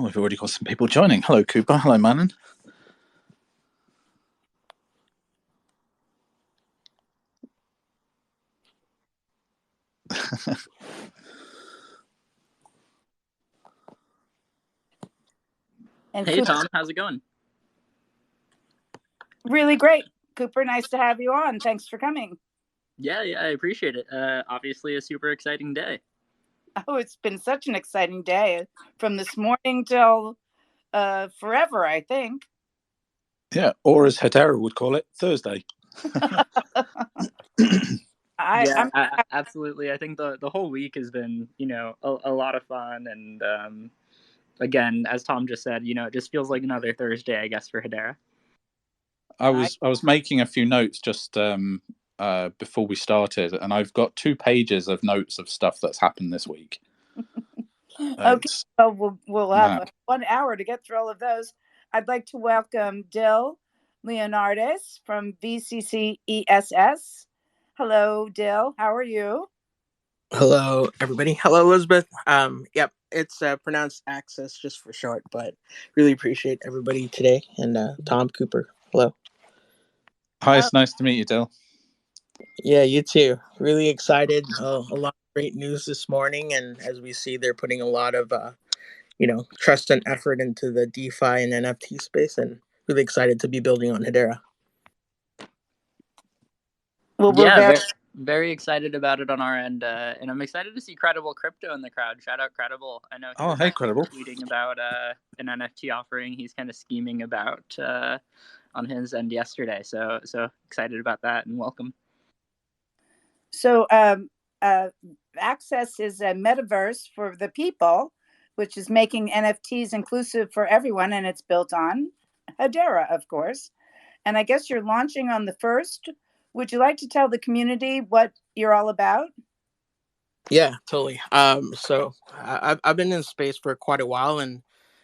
Oh, we've already got some people joining. Hello, Cooper. Hello, Manon. And hey, Cooper, Tom, how's it going? really great. Cooper, nice to have you on. Thanks for coming. Yeah, I appreciate it. Obviously a super exciting day. Oh, it's been such an exciting day from this morning till forever, I think. Yeah, or as Hedera would call it, Thursday. Absolutely. I think the whole week has been, a lot of fun. And again, as Tom just said, it just feels like another Thursday, I guess, for Hedera. I was making a few notes just before we started, and I've got 2 pages of notes of stuff that's happened this week. Okay, so we'll have 1 hour to get through all of those. I'd like to welcome Dill Leonardis from VCCESS. Hello, Dill. How are you? Hello, everybody. Hello, Elizabeth. Yep, it's pronounced Access just for short, but really appreciate everybody today. And Tom, Cooper, hello. Hi, it's nice to meet you, Dill. Yeah, you too. Really excited. A lot of great news this morning, and as we see, they're putting a lot of trust and effort into the DeFi and NFT space, and really excited to be building on Hedera. Well, we're very excited about it on our end, and I'm excited to see Credible Crypto in the crowd. Shout out Credible. I know. Hey, Credible. Tweeting about an NFT offering he's kind of scheming about on his end yesterday. So excited about that, and welcome. So, Access is a metaverse for the people, which is making NFTs inclusive for everyone, and it's built on Hedera, of course. And I guess you're launching on the 1st. Would you like to tell the community what you're all about? Yeah, totally. So I've been in space for quite a while, and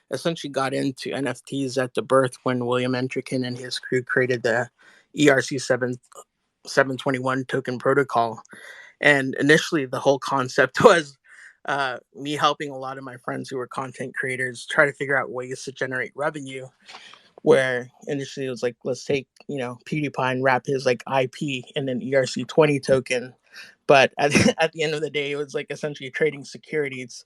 essentially got into NFTs at the birth when William Entrikin and his crew created the ERC 721 token protocol. And initially, the whole concept was me helping a lot of my friends who were content creators try to figure out ways to generate revenue. Where initially it was like, let's take PewDiePie and wrap his like IP in an ERC20 token, but at the end of the day, it was like essentially trading securities.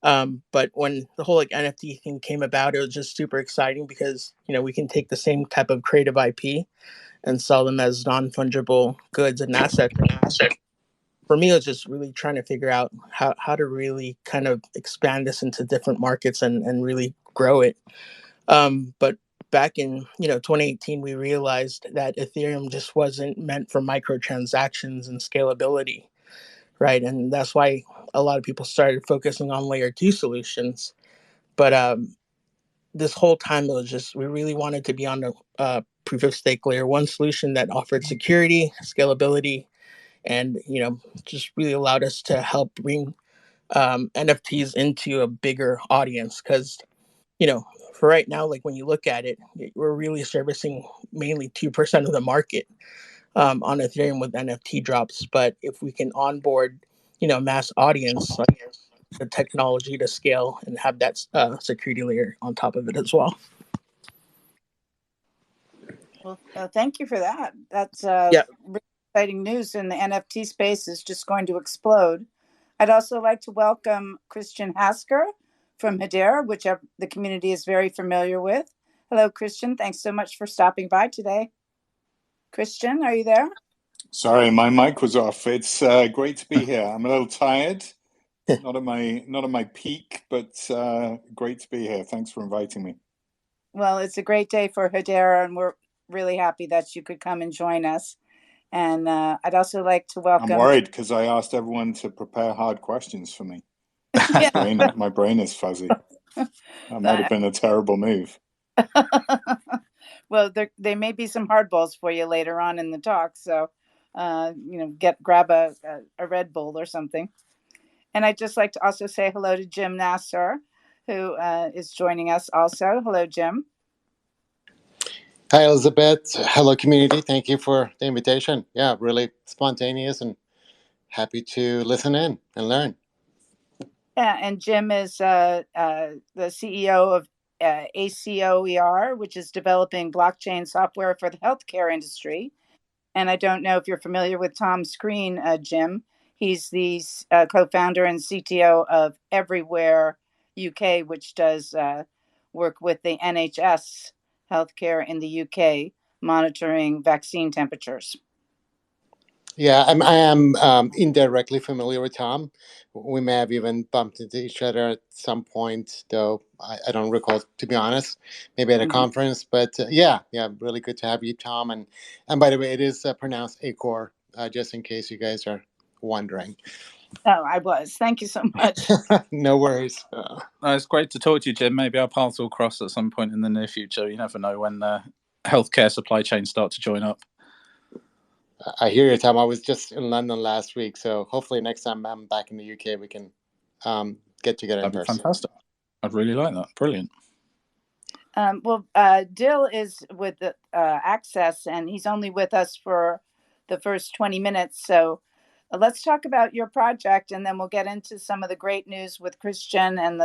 But when the whole like NFT thing came about, it was just super exciting because we can take the same type of creative IP and sell them as non-fungible goods and assets. For me, it was just really trying to figure out how to really kind of expand this into different markets and really grow it. But back in 2018, we realized that Ethereum just wasn't meant for microtransactions and scalability, right? And that's why a lot of people started focusing on layer 2 solutions. But this whole time, it was just we really wanted to be on the proof of stake layer 1 solution that offered security, scalability, and just really allowed us to help bring NFTs into a bigger audience. Because for right now, like when you look at it, we're really servicing mainly 2% of the market on Ethereum with NFT drops. But if we can onboard, mass audience, like the technology to scale and have that security layer on top of it as well. Well, thank you for that. That's really exciting news, and the NFT space is just going to explode. I'd also like to welcome Christian Hasker from Hedera, which the community is very familiar with. Hello, Christian. Thanks so much for stopping by today. Christian, are you there? Sorry, my mic was off. It's great to be here. I'm a little tired, not at my peak, but great to be here. Thanks for inviting me. Well, it's a great day for Hedera, and we're really happy that you could come and join us. And I'd also like to welcome... I'm worried because I asked everyone to prepare hard questions for me. My brain is fuzzy. That might have been a terrible move. Well, there may be some hardballs for you later on in the talk, so grab a Red Bull or something. And I'd just like to also say hello to Jim Nasser, who is joining us also. Hello, Jim. Hi, Elizabeth. Hello, community. Thank you for the invitation. Yeah, really spontaneous and happy to listen in and learn. Yeah, and Jim is the CEO of ACOER, which is developing blockchain software for the healthcare industry. And I don't know if you're familiar with Tom Screen, Jim. He's the co-founder and CTO of Everywhere UK, which does work with the NHS healthcare in the UK, monitoring vaccine temperatures. Yeah, I am indirectly familiar with Tom. We may have even bumped into each other at some point, though I don't recall, to be honest. Maybe at a conference, but yeah, really good to have you, Tom. And by the way, it is pronounced Acor, just in case you guys are wondering. Oh, I was. Thank you so much. No worries. It's great to talk to you, Jim. Maybe our paths will cross at some point in the near future. You never know when healthcare supply chains start to join up. I hear you, Tom. I was just in London last week, so hopefully next time I'm back in the UK, we can get together in That'd be person. fantastic. I'd really like that. Brilliant. Dill is with the Access, and he's only with us for the first 20 minutes. So let's talk about your project, and then we'll get into some of the great news with Christian. And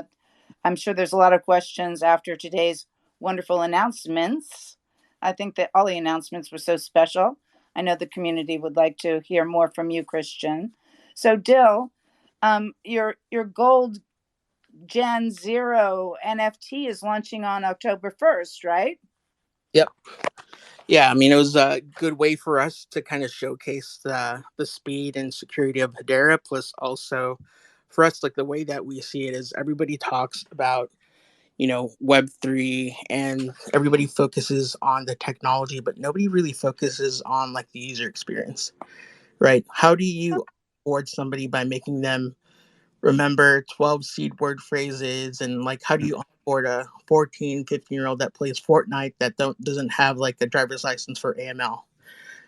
I'm sure there's a lot of questions after today's wonderful announcements. I think that all the announcements were so special. I know the community would like to hear more from you, Christian. So Dill, your gold Gen Zero NFT is launching on October 1st, right? Yep. Yeah, I mean, it was a good way for us to kind of showcase the speed and security of Hedera. Plus, also for us, like the way that we see it is everybody talks about, Web3, and everybody focuses on the technology, but nobody really focuses on like the user experience, right? How do you onboard somebody by making them remember 12 seed word phrases, and like how do you onboard a 14, 15-year-old that plays Fortnite that doesn't have like a driver's license for AML,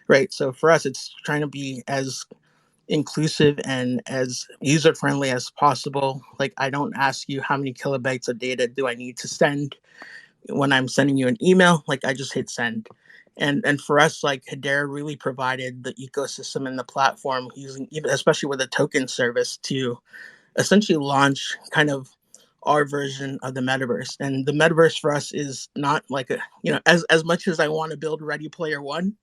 right? So for us, it's trying to be as inclusive and as user friendly as possible. Like, I don't ask you how many kilobytes of data do I need to send when I'm sending you an email. Like, I just hit send. And for us, like Hedera really provided the ecosystem and the platform using, even especially with a token service, to essentially launch kind of our version of the metaverse. And the metaverse for us is not like as much as I want to build Ready Player One,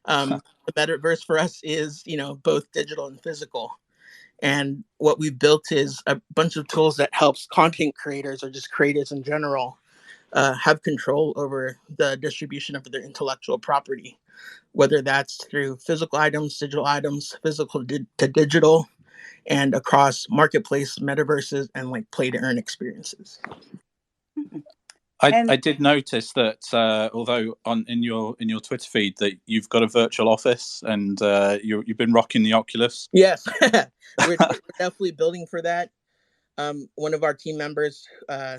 the metaverse for us is, both digital and physical. And what we've built is a bunch of tools that helps content creators, or just creators in general, have control over the distribution of their intellectual property, whether that's through physical items, digital items, physical to digital, and across marketplace, metaverses, and like play to earn experiences. I did notice that although in your Twitter feed that you've got a virtual office and you've been rocking the Oculus. Yes, we're definitely building for that. One of our team members,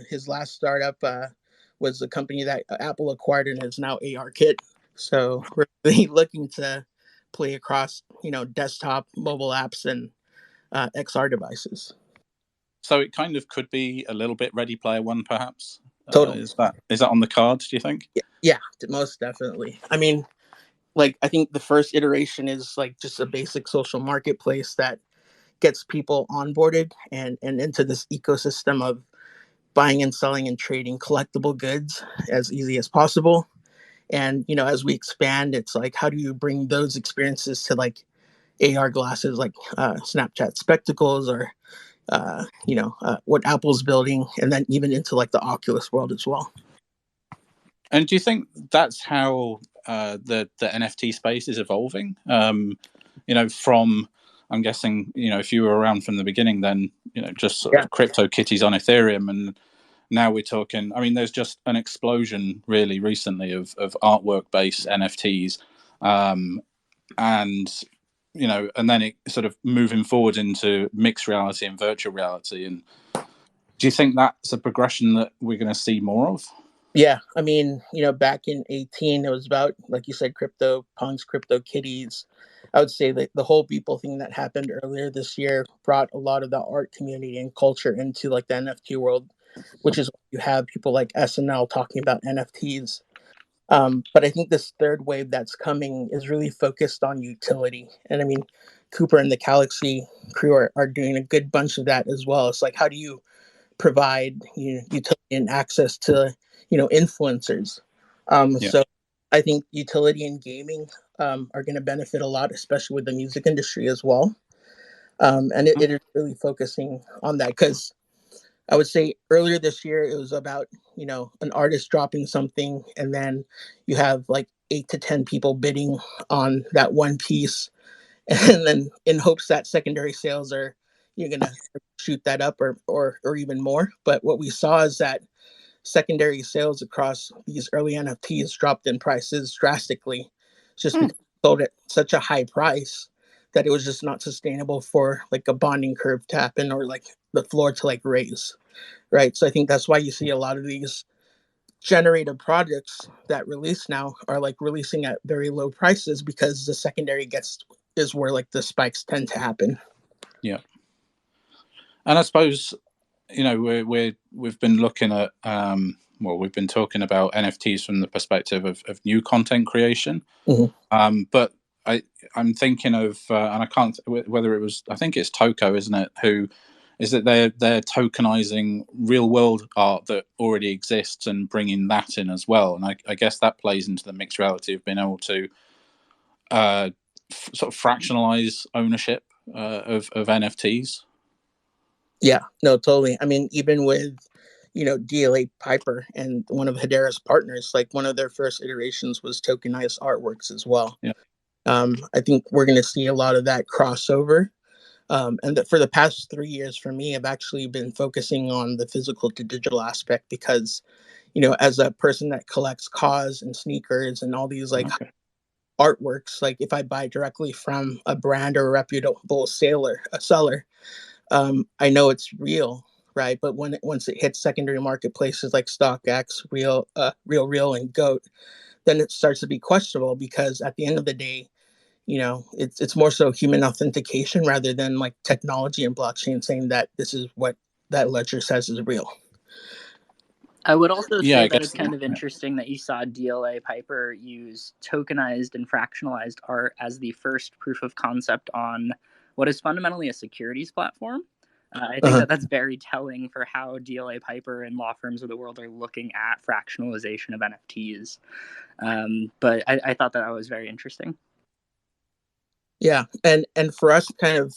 his last startup was a company that Apple acquired and is now ARKit. So we're really looking to play across, desktop, mobile apps, and XR devices. So it kind of could be a little bit Ready Player One, perhaps. Totally. Is that on the cards, do you think? Yeah, most definitely. I mean, like, I think the first iteration is like just a basic social marketplace that gets people onboarded and into this ecosystem of buying and selling and trading collectible goods as easy as possible. And, as we expand, it's like, how do you bring those experiences to like AR glasses, like Snapchat spectacles, or what Apple's building, and then even into like the Oculus world as well. And do you think that's how the NFT space is evolving? From, I'm guessing, if you were around from the beginning, then just sort of crypto kitties on Ethereum, and now we're talking. I mean, there's just an explosion really recently of artwork-based NFTs, and and then it sort of moving forward into mixed reality and virtual reality. And do you think that's a progression that we're going to see more of? Yeah, I mean, back in 2018, it was about, like you said, crypto punks, crypto kitties. I would say that the whole Beeple thing that happened earlier this year brought a lot of the art community and culture into like the NFT world, which is you have people like SNL talking about NFTs. But I think this third wave that's coming is really focused on utility. And I mean, Cooper and the Galaxy crew are doing a good bunch of that as well. It's like, how do you provide utility and access to influencers? Yeah. So I think utility and gaming are going to benefit a lot, especially with the music industry as well. And it is really focusing on that, because I would say earlier this year it was about an artist dropping something, and then you have like 8 to 10 people bidding on that one piece, and then in hopes that secondary sales are you're gonna shoot that up or even more. But what we saw is that secondary sales across these early NFTs dropped in prices drastically, just because it sold at such a high price that it was just not sustainable for like a bonding curve to happen, or like the floor to like raise, right? So I think that's why you see a lot of these generated projects that release now are like releasing at very low prices, because the secondary gets is where like the spikes tend to happen. Yeah. And I suppose, we've been looking at, we've been talking about NFTs from the perspective of new content creation. Mm-hmm. But I'm thinking of, and I can't, whether it was, I think it's Toko, isn't it? Who is it? They're tokenizing real world art that already exists and bringing that in as well. And I guess that plays into the mixed reality of being able to sort of fractionalize ownership of NFTs. Yeah, no, totally. I mean, even with DLA Piper and one of Hedera's partners, like one of their first iterations was tokenized artworks as well. Yeah. I think we're going to see a lot of that crossover. And for the past 3 years, for me, I've actually been focusing on the physical to digital aspect, because, as a person that collects cars and sneakers and all these like artworks, like if I buy directly from a brand or a reputable seller, I know it's real, right? But once it hits secondary marketplaces like StockX, Real, and Goat, then it starts to be questionable, because at the end of the day, it's more so human authentication rather than like technology and blockchain saying that this is what that ledger says is real. I would also Yeah, I say that guess, it's kind of interesting that you saw DLA Piper use tokenized and fractionalized art as the first proof of concept on what is fundamentally a securities platform. I think that that's very telling for how DLA Piper and law firms of the world are looking at fractionalization of NFTs. But I thought that was very interesting. Yeah, and for us, kind of,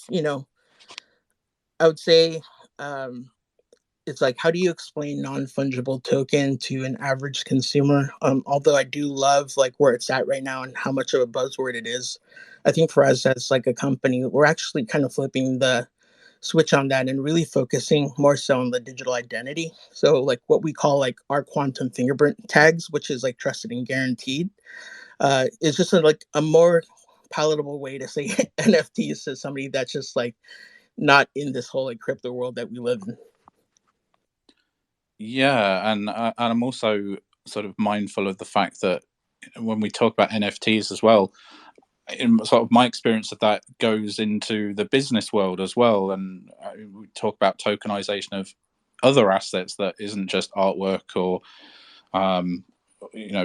I would say, it's like, how do you explain non-fungible token to an average consumer? Although I do love like where it's at right now and how much of a buzzword it is, I think for us as like a company, we're actually kind of flipping the switch on that and really focusing more so on the digital identity. So like what we call like our quantum fingerprint tags, which is like trusted and guaranteed, is just like a more palatable way to say NFTs to somebody that's just like not in this whole like crypto world that we live in. Yeah, and I'm also sort of mindful of the fact that when we talk about NFTs as well, in sort of my experience of that goes into the business world as well, and we talk about tokenization of other assets that isn't just artwork or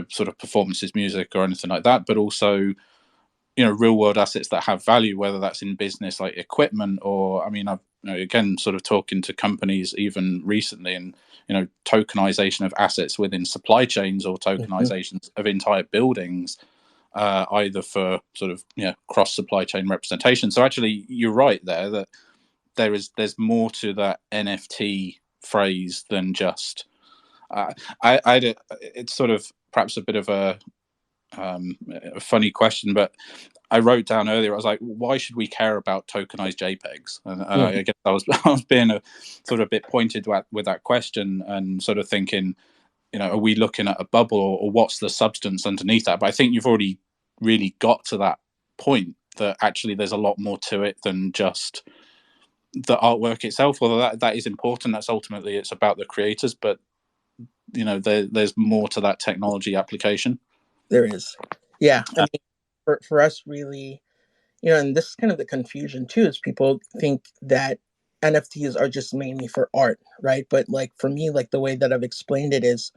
sort of performances, music or anything like that, but also real world assets that have value, whether that's in business like equipment, or I mean, I've again sort of talking to companies even recently, and tokenization of assets within supply chains, or tokenizations of entire buildings, either for sort of cross supply chain representation. So actually, you're right there that there's more to that NFT phrase than just. It's sort of perhaps a bit of a funny question, but I wrote down earlier, I was like, why should we care about tokenized JPEGs? And I guess I was being a sort of a bit pointed with that question, and sort of thinking, are we looking at a bubble, or what's the substance underneath that? But I think you've already really got to that point, that actually there's a lot more to it than just the artwork itself. Although that is important, that's ultimately it's about the creators, but there's more to that technology application. There is. Yeah. I mean, for us, really, and this is kind of the confusion too, is people think that NFTs are just mainly for art, right? But like for me, like the way that I've explained it is,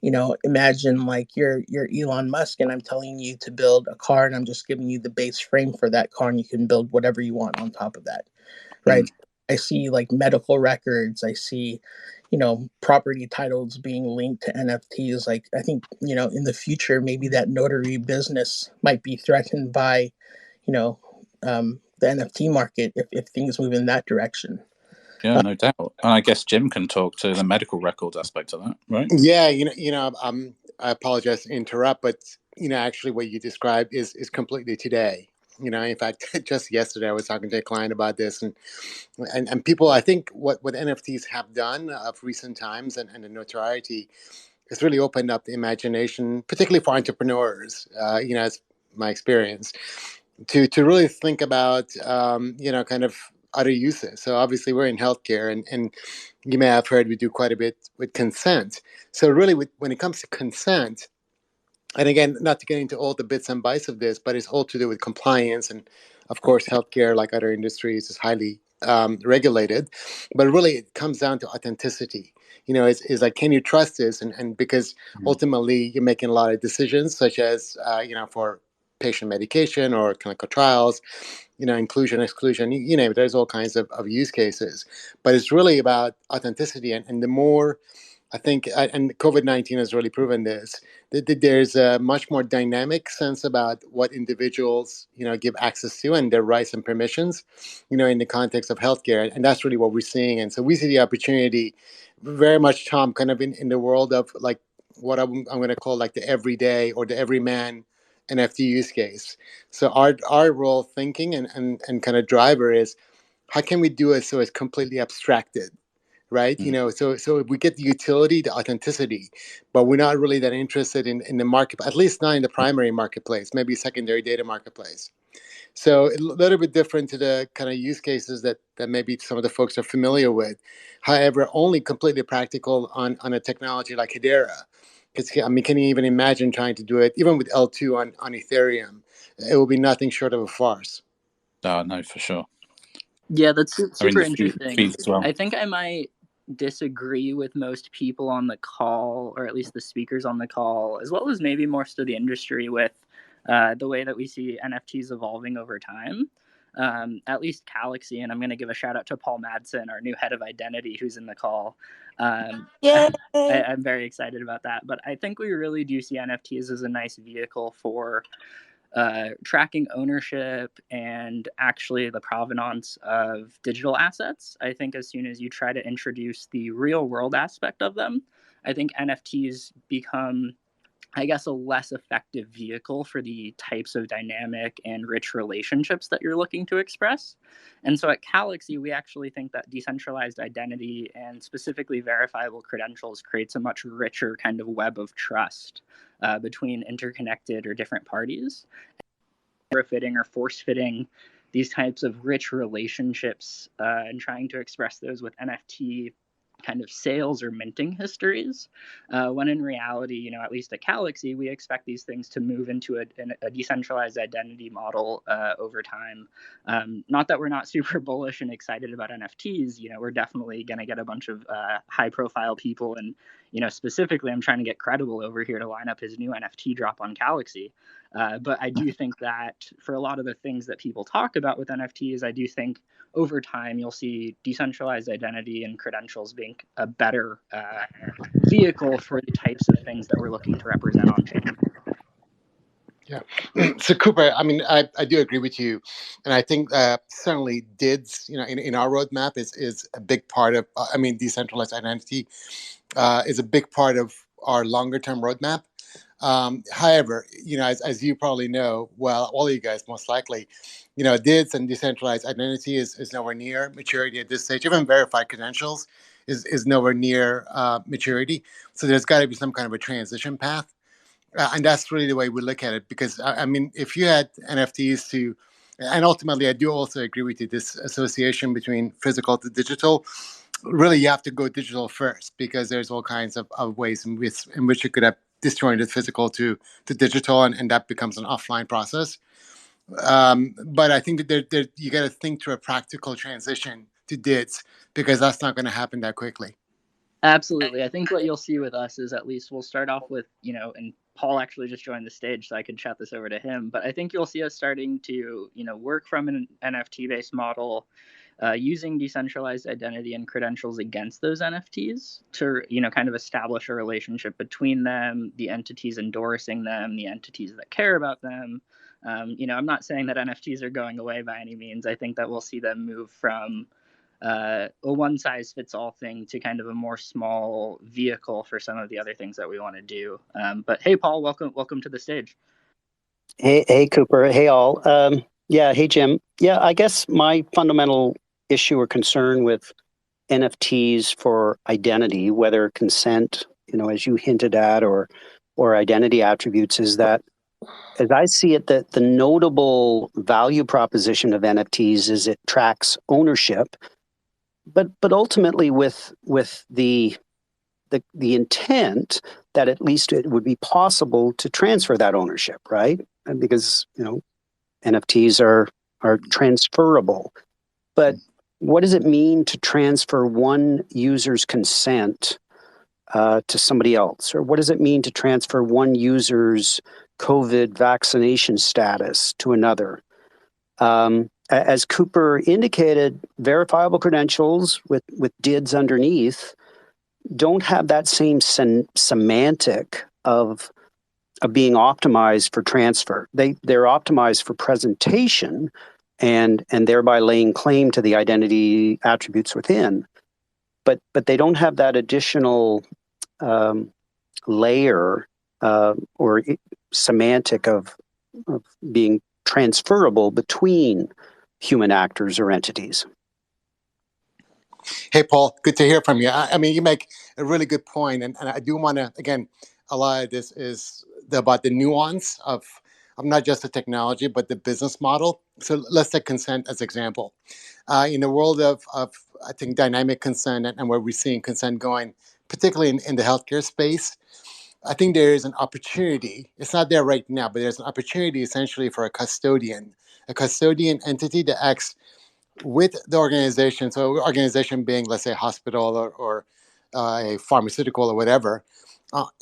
Imagine like you're Elon Musk and I'm telling you to build a car and I'm just giving you the base frame for that car and you can build whatever you want on top of that, right? I see like medical records. I see, property titles being linked to NFTs. Like I think, in the future, maybe that notary business might be threatened by, the NFT market if things move in that direction. Yeah, no doubt. And I guess Jim can talk to the medical records aspect of that, right? Yeah, I apologize to interrupt, but actually, what you described is completely today. In fact, just yesterday I was talking to a client about this, and people, I think what NFTs have done of recent times and the notoriety has really opened up the imagination, particularly for entrepreneurs. As my experience, to really think about kind of other uses. So obviously we're in healthcare, and you may have heard we do quite a bit with consent. So really, when it comes to consent, and again, not to get into all the bits and bytes of this, but it's all to do with compliance, and of course, healthcare, like other industries, is highly regulated. But really, it comes down to authenticity. It's like, can you trust this? And because ultimately, you're making a lot of decisions, such as for patient medication or clinical trials, inclusion, exclusion, you name it. There's all kinds of use cases, but it's really about authenticity, and the more I think, and COVID-19 has really proven this, that there's a much more dynamic sense about what individuals, give access to and their rights and permissions, in the context of healthcare. And that's really what we're seeing. And so we see the opportunity very much, Tom, kind of in the world of like what I'm going to call like the everyday or the everyman NFT use case. So our role thinking and kind of driver is, how can we do it so it's completely abstracted? Right, so we get the utility, the authenticity, but we're not really that interested in the market, at least not in the primary marketplace, maybe secondary data marketplace. So a little bit different to the kind of use cases that maybe some of the folks are familiar with. However, only completely practical on a technology like Hedera. Can you even imagine trying to do it even with L2 on Ethereum? It will be nothing short of a farce. No, for sure. Yeah, that's super The interesting. fees as well. I think I might disagree with most people on the call, or at least the speakers on the call, as well as maybe most of the industry, with the way that we see NFTs evolving over time. At least Galaxy, and I'm going to give a shout out to Paul Madsen, our new head of identity, who's in the call. Yay! I'm very excited about that. But I think we really do see NFTs as a nice vehicle for tracking ownership and actually the provenance of digital assets. I think as soon as you try to introduce the real world aspect of them, I think NFTs become, I guess, a less effective vehicle for the types of dynamic and rich relationships that you're looking to express. And so at Galaxy, we actually think that decentralized identity and specifically verifiable credentials creates a much richer kind of web of trust between interconnected or different parties. Fitting or force fitting these types of rich relationships and trying to express those with NFT kind of sales or minting histories, when in reality, at least at Galaxy, we expect these things to move into a decentralized identity model over time. Not that we're not super bullish and excited about NFTs. We're definitely going to get a bunch of high-profile people, and specifically, I'm trying to get Credible over here to line up his new NFT drop on Galaxy. But I do think that for a lot of the things that people talk about with NFTs, I do think over time you'll see decentralized identity and credentials being a better vehicle for the types of things that we're looking to represent on chain. Yeah. So Cooper, I do agree with you, and I think certainly DIDs, in our roadmap is a big part of. Decentralized identity is a big part of our longer term roadmap. However, as you probably know, well, all of you guys most likely, DIDs and decentralized identity is nowhere near maturity at this stage. Even verified credentials is nowhere near maturity. So there's got to be some kind of a transition path. And that's really the way we look at it, because if you had NFTs and ultimately I do also agree with you, this association between physical to digital, really you have to go digital first, because there's all kinds of ways in which you could have disjointed physical to digital, and that becomes an offline process. But I think that you got to think through a practical transition to DIDs, because that's not going to happen that quickly. Absolutely. I think what you'll see with us is at least we'll start off with, and Paul actually just joined the stage, so I could chat this over to him. But I think you'll see us starting to, work from an NFT based model, using decentralized identity and credentials against those NFTs to, kind of establish a relationship between them, the entities endorsing them, the entities that care about them. I'm not saying that NFTs are going away by any means. I think that we'll see them move from a one size fits all thing to kind of a more small vehicle for some of the other things that we want to do. But hey, Paul, welcome to the stage. Hey, Cooper. Hey, all. Hey, Jim. Yeah, I guess my fundamental issue or concern with NFTs for identity, whether consent, as you hinted at, or identity attributes, is that, as I see it, that the notable value proposition of NFTs is it tracks ownership, but ultimately with the intent that at least it would be possible to transfer that ownership, right? And because NFTs are transferable. But what does it mean to transfer one user's consent to somebody else? Or what does it mean to transfer one user's COVID vaccination status to another? As Cooper indicated, verifiable credentials with DIDs underneath don't have that same semantic of being optimized for transfer. They're optimized for presentation and thereby laying claim to the identity attributes within. But they don't have that additional layer or semantic of being transferable between human actors or entities. Hey, Paul, good to hear from you. I mean, you make a really good point, and I do want to, again, a lot of this is about the nuance of not just the technology, but the business model. So let's take consent as example. In the world of I think, dynamic consent and where we're seeing consent going, particularly in the healthcare space, I think there is an opportunity. It's not there right now, but there's an opportunity essentially for a custodian entity that acts with the organization. So organization being, let's say, a hospital or a pharmaceutical or whatever,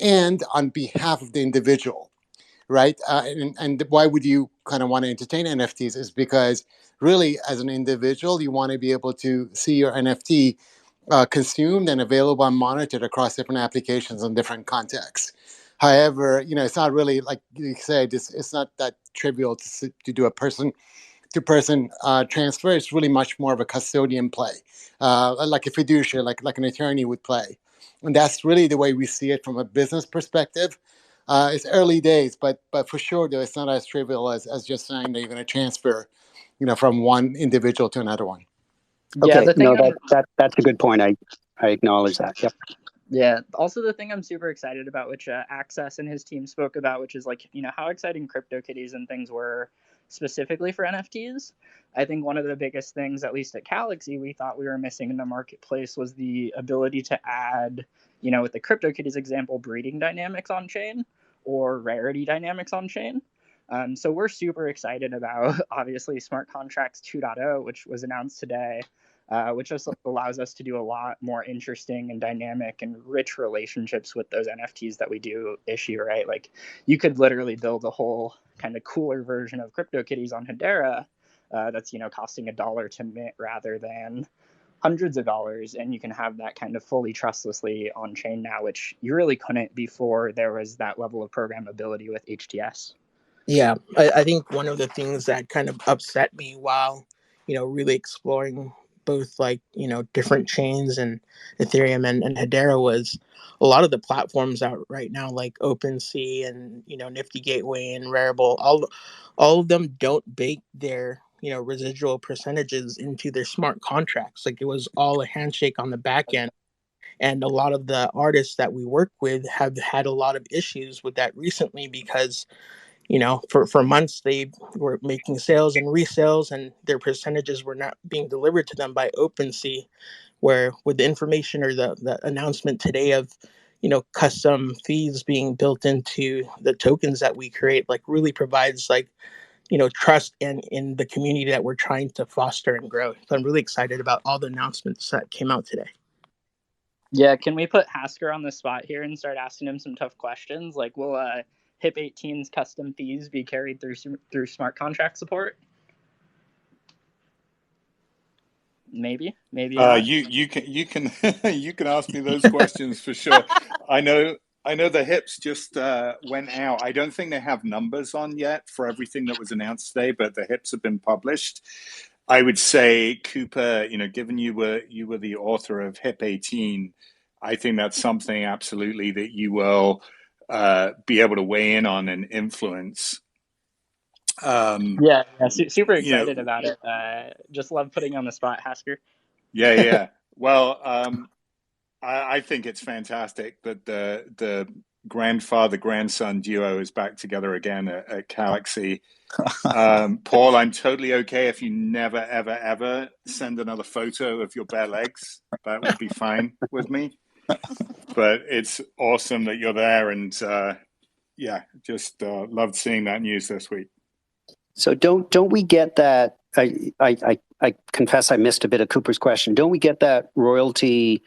and on behalf of the individual, right? And why would you kind of want to entertain NFTs is because really, as an individual, you want to be able to see your NFT consumed and available and monitored across different applications and different contexts. However, it's not really, like you said, it's not that trivial to do a person-to-person transfer. It's really much more of a custodian play, like a fiduciary, like an attorney would play. And that's really the way we see it from a business perspective. It's early days, but for sure, though, it's not as trivial as just saying that you're going to transfer, from one individual to another one. Yeah, okay, that's a good point. I acknowledge that. Yep. Yeah. Also, the thing I'm super excited about, which Access and his team spoke about, which is like, how exciting CryptoKitties and things were specifically for NFTs. I think one of the biggest things, at least at Galaxy, we thought we were missing in the marketplace was the ability to add, with the CryptoKitties example, breeding dynamics on chain or rarity dynamics on chain. So we're super excited about, obviously, Smart Contracts 2.0, which was announced today. Which just allows us to do a lot more interesting and dynamic and rich relationships with those NFTs that we do issue, right? Like you could literally build a whole kind of cooler version of CryptoKitties on Hedera that's, costing $1 to mint rather than hundreds of dollars, and you can have that kind of fully trustlessly on chain now, which you really couldn't before there was that level of programmability with HTS. Yeah, I think one of the things that kind of upset me while, really exploring both different chains and Ethereum and Hedera was a lot of the platforms out right now, like OpenSea and, Nifty Gateway and Rarible, all of them don't bake their, residual percentages into their smart contracts. Like it was all a handshake on the back end. And a lot of the artists that we work with have had a lot of issues with that recently because for months they were making sales and resales and their percentages were not being delivered to them by OpenSea, where with the information or the announcement today of, custom fees being built into the tokens that we create, like really provides trust in the community that we're trying to foster and grow. So I'm really excited about all the announcements that came out today. Yeah, can we put Hasker on the spot here and start asking him some tough questions? Like, will HIP 18's custom fees be carried through smart contract support? Maybe not. You can you can ask me those questions for sure. I know the HIPs just went out. I don't think they have numbers on yet for everything that was announced today, but the HIPs have been published. I would say, Cooper, given you were the author of HIP 18, I think that's something absolutely that you will be able to weigh in on and influence. Yeah, super excited about it. Just love putting you on the spot, Hasker. Yeah. Well, I think it's fantastic that the grandfather-grandson duo is back together again at Galaxy. Paul, I'm totally okay if you never, ever, ever send another photo of your bare legs. That would be fine with me. But it's awesome that you're there, and just loved seeing that news this week. So don't we get that? I confess I missed a bit of Cooper's question. Don't we get that royalty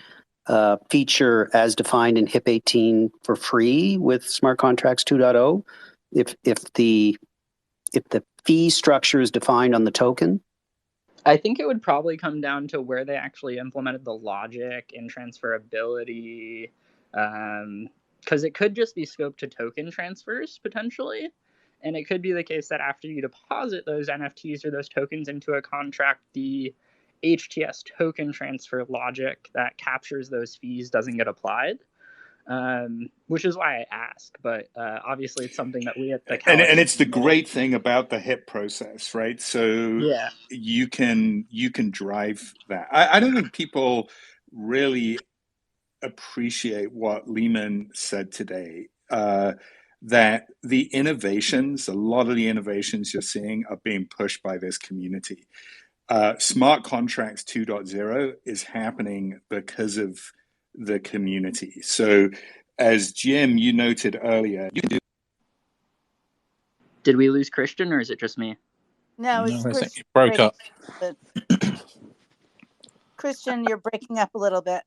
feature as defined in HIP 18 for free with Smart Contracts 2.0? If the fee structure is defined on the token? I think it would probably come down to where they actually implemented the logic and transferability, because it could just be scoped to token transfers potentially. And it could be the case that after you deposit those NFTs or those tokens into a contract, the HTS token transfer logic that captures those fees doesn't get applied, which is why I ask. But obviously, it's something that we at the and it's the great thing about the HIP process, right? So yeah, you can drive that. I don't think people really appreciate what Lehman said today. That the innovations, a lot of the innovations you're seeing are being pushed by this community. Smart Contracts 2.0 is happening because of the community. So as Jim, you noted earlier, you can do. Did we lose Christian or is it just me? No, it's Christian. Broke up. Christian, you're breaking up a little bit.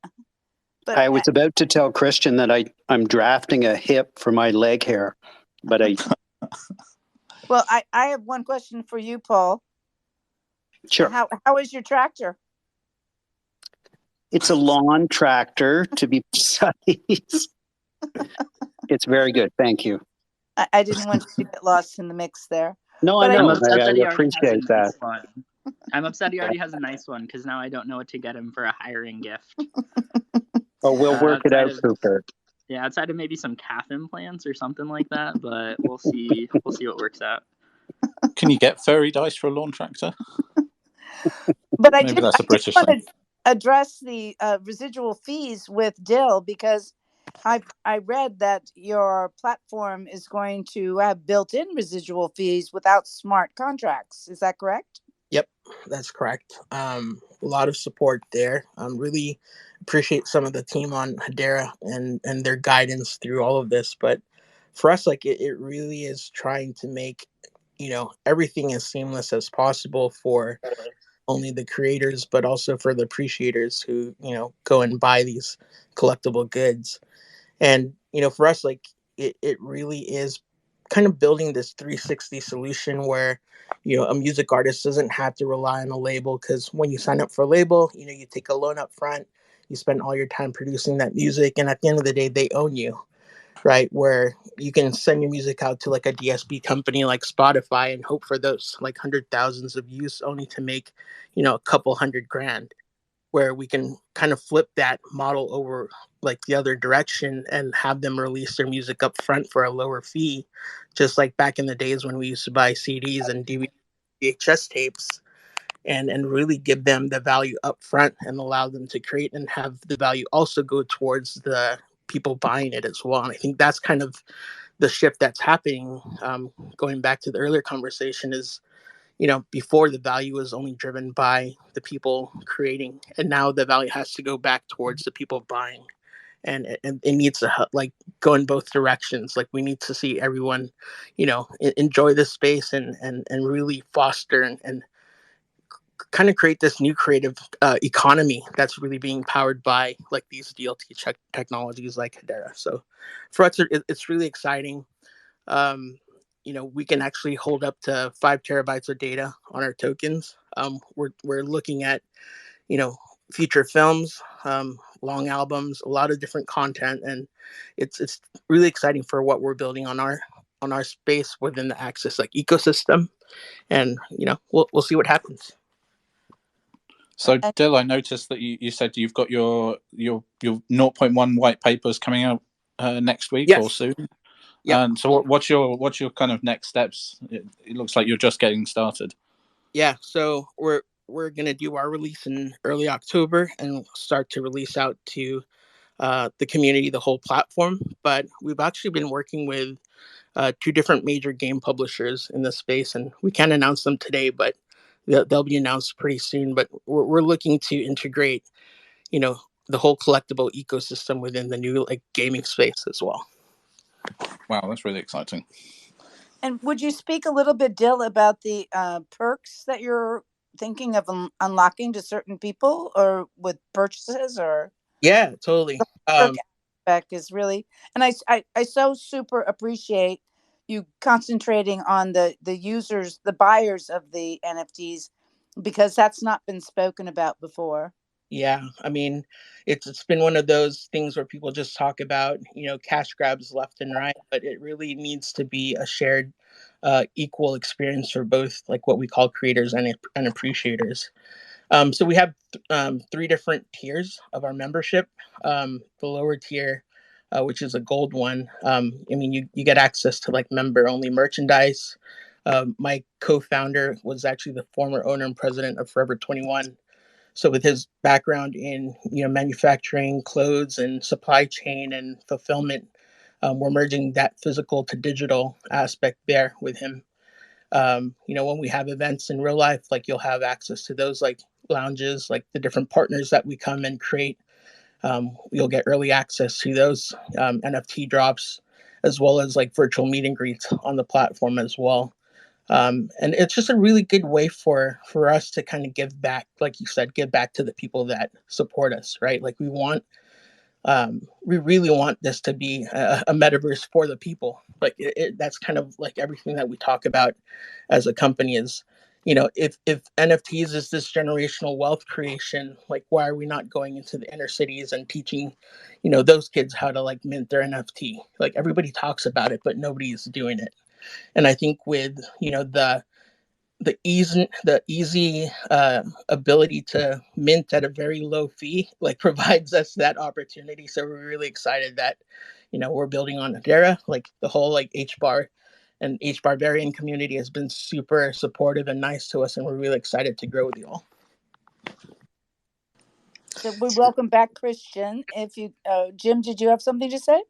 But I was about to tell Christian that I'm drafting a hip for my leg hair, but I. Well, I have one question for you, Paul. Sure. How is your tractor? It's a lawn tractor, to be precise. It's very good. Thank you. I didn't want you to get lost in the mix there. No, but I know. I'm upset that he appreciate that. I'm upset he already has a nice one because now I don't know what to get him for a hiring gift. Oh, we'll work it out, Cooper. Yeah, outside of maybe some calf implants or something like that, but we'll see. We'll see what works out. Can you get fairy dice for a lawn tractor? But I maybe did, that's a British want thing. to address the residual fees with Dill because I read that your platform is going to have built-in residual fees without smart contracts. Is that correct? Yep, that's correct. A lot of support there. Really appreciate some of the team on Hedera and their guidance through all of this. But for us, like it really is trying to make, everything as seamless as possible for only the creators, but also for the appreciators who, go and buy these collectible goods. And, for us, like it really is kind of building this 360 solution where, a music artist doesn't have to rely on a label, because when you sign up for a label, you take a loan up front, you spend all your time producing that music, and at the end of the day, they own you, right? Where you can send your music out to like a DSP company like Spotify and hope for those like 100,000s of views only to make, a couple $100,000, where we can kind of flip that model over like the other direction and have them release their music up front for a lower fee, just like back in the days when we used to buy CDs and VHS tapes, and really give them the value up front and allow them to create and have the value also go towards the people buying it as well. And I think that's kind of the shift that's happening. Going back to the earlier conversation is, before the value was only driven by the people creating, and now the value has to go back towards the people buying. And it needs to like go in both directions. Like we need to see everyone, enjoy this space and really foster and kind of create this new creative economy that's really being powered by like these DLT technologies like Hedera. So for us, it's really exciting. We can actually hold up to 5 terabytes of data on our tokens. We're looking at feature films, long albums, a lot of different content, and it's really exciting for what we're building on our space within the Axis like ecosystem, and we'll see what happens. So Dill, I noticed that you said you've got your 0.1 white papers coming out next week or soon. Yeah. So what's your kind of next steps? It looks like you're just getting started. Yeah. So we're gonna do our release in early October and start to release out to the community, the whole platform. But we've actually been working with 2 different major game publishers in this space, and we can't announce them today, but they'll be announced pretty soon. But we're looking to integrate, the whole collectible ecosystem within the new like gaming space as well. Wow, that's really exciting. And would you speak a little bit, Dill, about the perks that you're thinking of unlocking to certain people, or with purchases, or? Yeah, totally. The perk aspect is really, and I so super appreciate you concentrating on the users, the buyers of the NFTs, because that's not been spoken about before. Yeah, I mean, it's been one of those things where people just talk about, cash grabs left and right, but it really needs to be a shared, equal experience for both, like what we call creators and appreciators. So we have 3 different tiers of our membership. The lower tier, which is a gold one, you get access to like member only merchandise. My co-founder was actually the former owner and president of Forever 21. So with his background in manufacturing, clothes, and supply chain and fulfillment, we're merging that physical to digital aspect there with him. When we have events in real life, like you'll have access to those like lounges, like the different partners that we come and create. You'll get early access to those NFT drops, as well as like virtual meet and greets on the platform as well. And it's just a really good way for us to kind of give back, like you said, give back to the people that support us, right? Like we really want this to be a metaverse for the people. Like that's kind of like everything that we talk about as a company is, if NFTs is this generational wealth creation, like why are we not going into the inner cities and teaching, those kids how to like mint their NFT? Like everybody talks about it, but nobody's doing it. And I think with the easy ability to mint at a very low fee like provides us that opportunity. So we're really excited that we're building on Hedera. Like the whole like HBAR and HBarbarian community has been super supportive and nice to us, and we're really excited to grow with you all. So we welcome back Christian. If you Jim, did you have something to say?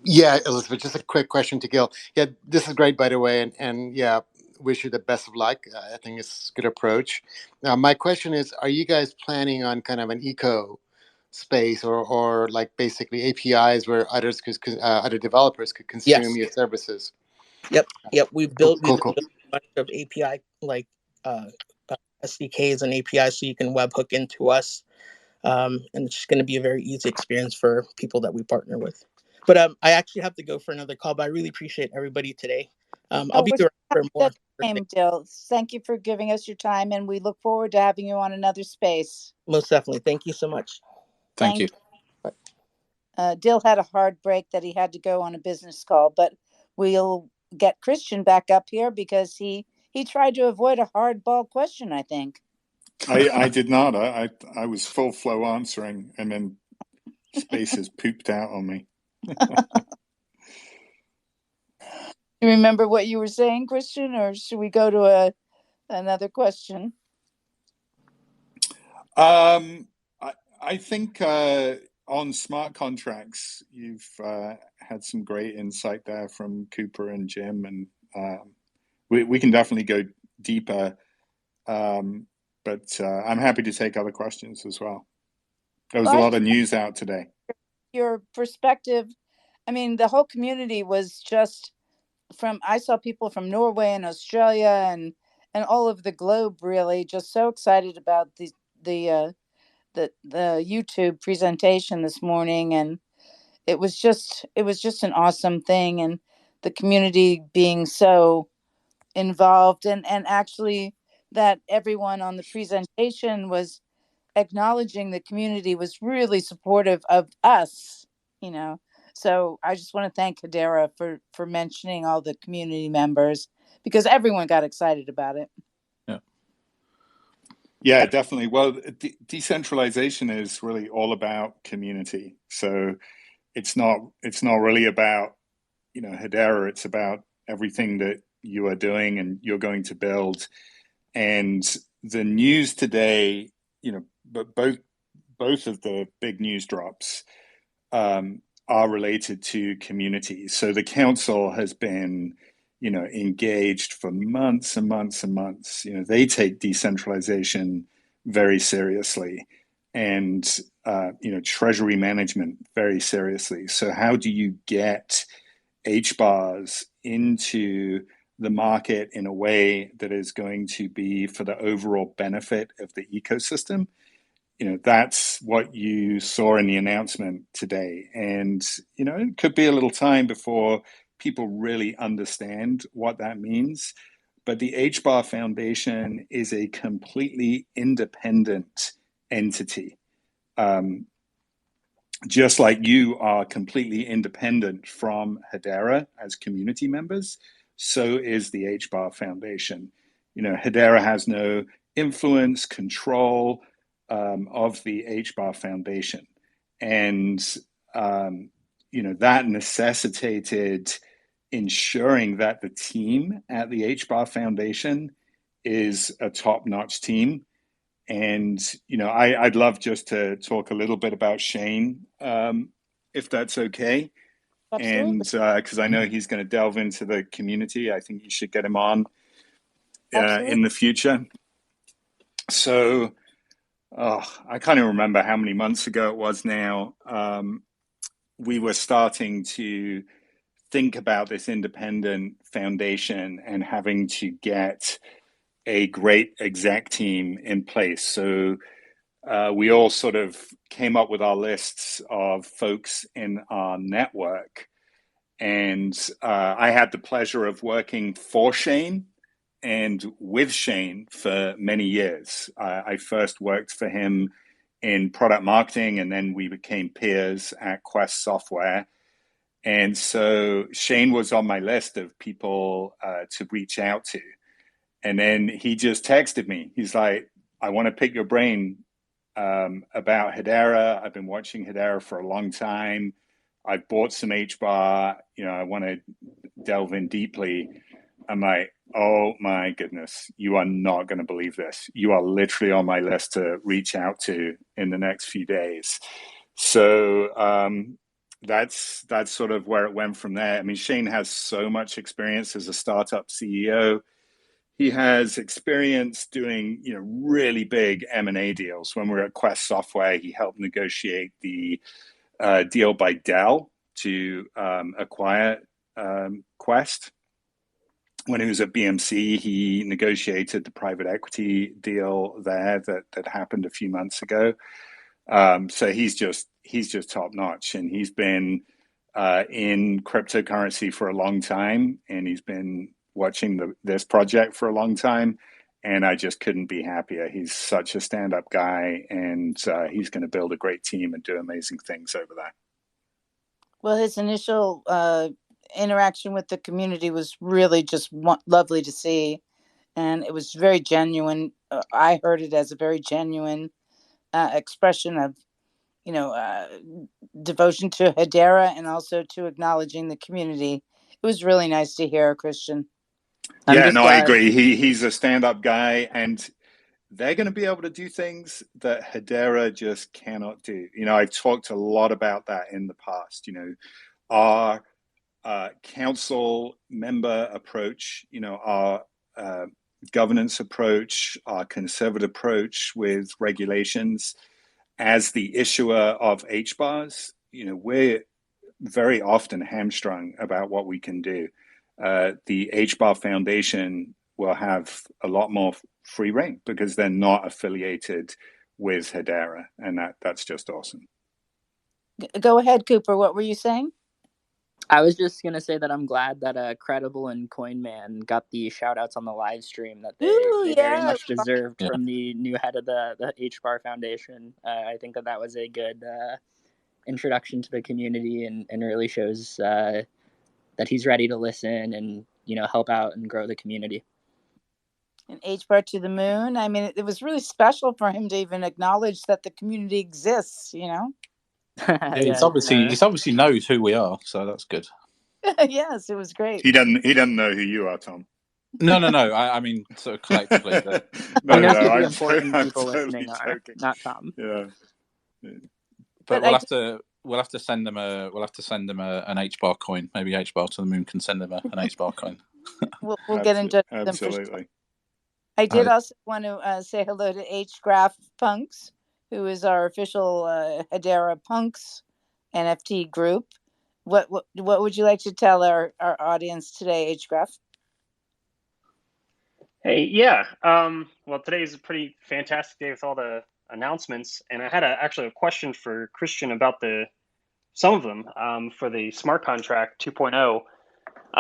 Yeah, Elizabeth, just a quick question to Gil. Yeah, this is great, by the way, and yeah, wish you the best of luck. I think it's a good approach. My question is, are you guys planning on kind of an eco space, or like basically APIs where other developers could consume your services? Yep. We've Cool. built a bunch of API like SDKs and APIs so you can webhook into us. And it's just going to be a very easy experience for people that we partner with. But I actually have to go for another call, but I really appreciate everybody today. I'll be around for more. Dill. Thank you for giving us your time, and we look forward to having you on another space. Most definitely. Thank you so much. Thank you. Dill had a hard break that he had to go on a business call, but we'll get Christian back up here because he tried to avoid a hardball question, I think. I did not. I was full flow answering, and then Spaces pooped out on me. You remember what you were saying, Christian, or should we go to another question? I think on smart contracts, you've had some great insight there from Cooper and Jim, and we can definitely go deeper. But I'm happy to take other questions as well. There was a lot of news out today. Your perspective, I mean, the whole community was just I saw people from Norway and Australia and all over the globe, really. Just so excited about the the YouTube presentation this morning, and it was just an awesome thing, and the community being so involved, and actually that everyone on the presentation was acknowledging the community was really supportive of us, you know. So I just want to thank Hedera for mentioning all the community members, because everyone got excited about it. Yeah, definitely. Well, decentralization is really all about community. So it's not really about, Hedera. It's about everything that you are doing and you're going to build. And the news today, but both of the big news drops are related to communities. So the council has been, engaged for months and months and months. They take decentralization very seriously, and treasury management very seriously. So how do you get HBARs into the market in a way that is going to be for the overall benefit of the ecosystem? That's what you saw in the announcement today. And, it could be a little time before people really understand what that means. But the HBAR Foundation is a completely independent entity. Just like you are completely independent from Hedera as community members, so is the HBAR Foundation. Hedera has no influence, control of the HBAR Foundation. And, that necessitated ensuring that the team at the HBAR Foundation is a top-notch team. And, I'd love just to talk a little bit about Shane, if that's okay. Absolutely. And because I know he's going to delve into the community. I think you should get him on in the future. So, I can't even remember how many months ago it was now. We were starting to think about this independent foundation and having to get a great exec team in place. So we all sort of came up with our lists of folks in our network. And I had the pleasure of working for Shane and with Shane for many years. I first worked for him in product marketing, and then we became peers at Quest Software. And so Shane was on my list of people to reach out to. And then he just texted me. He's like, I want to pick your brain about Hedera. I've been watching Hedera for a long time. I've bought some HBAR. I want to delve in deeply. I'm like, oh my goodness, you are not going to believe this. You are literally on my list to reach out to in the next few days. So that's sort of where it went from there. I mean, Shane has so much experience as a startup CEO. He has experience doing, really big M&A deals. When we were at Quest Software, he helped negotiate the deal by Dell to acquire Quest. When he was at BMC, he negotiated the private equity deal there that happened a few months ago. So he's just top notch, and he's been in cryptocurrency for a long time, and he's been watching this project for a long time, and I just couldn't be happier. He's such a stand-up guy, and he's going to build a great team and do amazing things over there. Well, his initial interaction with the community was really just lovely to see, and it was very genuine. I heard it as a very genuine expression of, devotion to Hedera and also to acknowledging the community. It was really nice to hear, Christian. Yeah, no, I agree. He's a stand-up guy, and they're going to be able to do things that Hedera just cannot do. I've talked a lot about that in the past. Our council member approach, our governance approach, our conservative approach with regulations. As the issuer of HBARs, we're very often hamstrung about what we can do. The HBAR Foundation will have a lot more free reign because they're not affiliated with Hedera, and that's just awesome. Go ahead, Cooper. What were you saying? I was just going to say that I'm glad that Credible and CoinMan got the shout outs on the live stream that they very much deserved from the new head of the HBAR Foundation. I think that was a good introduction to the community and really shows that he's ready to listen and, help out and grow the community. And HBAR to the moon. I mean, it was really special for him to even acknowledge that the community exists, Yeah, he obviously knows who we are, so that's good. Yes, it was great. He doesn't know who you are, Tom. No. I mean, sort of collectively. But... no, the important people listening are, not Tom. Yeah. But we'll have to send them an HBAR coin. Maybe HBAR to the moon can send them an HBAR coin. We'll get into them. Absolutely. I did also want to say hello to HGraph Punks, who is our official Hedera Punks NFT group. What would you like to tell our audience today, HGraph? Hey, yeah. Well, today is a pretty fantastic day with all the announcements, and I had actually a question for Christian about some of them for the smart contract 2.0.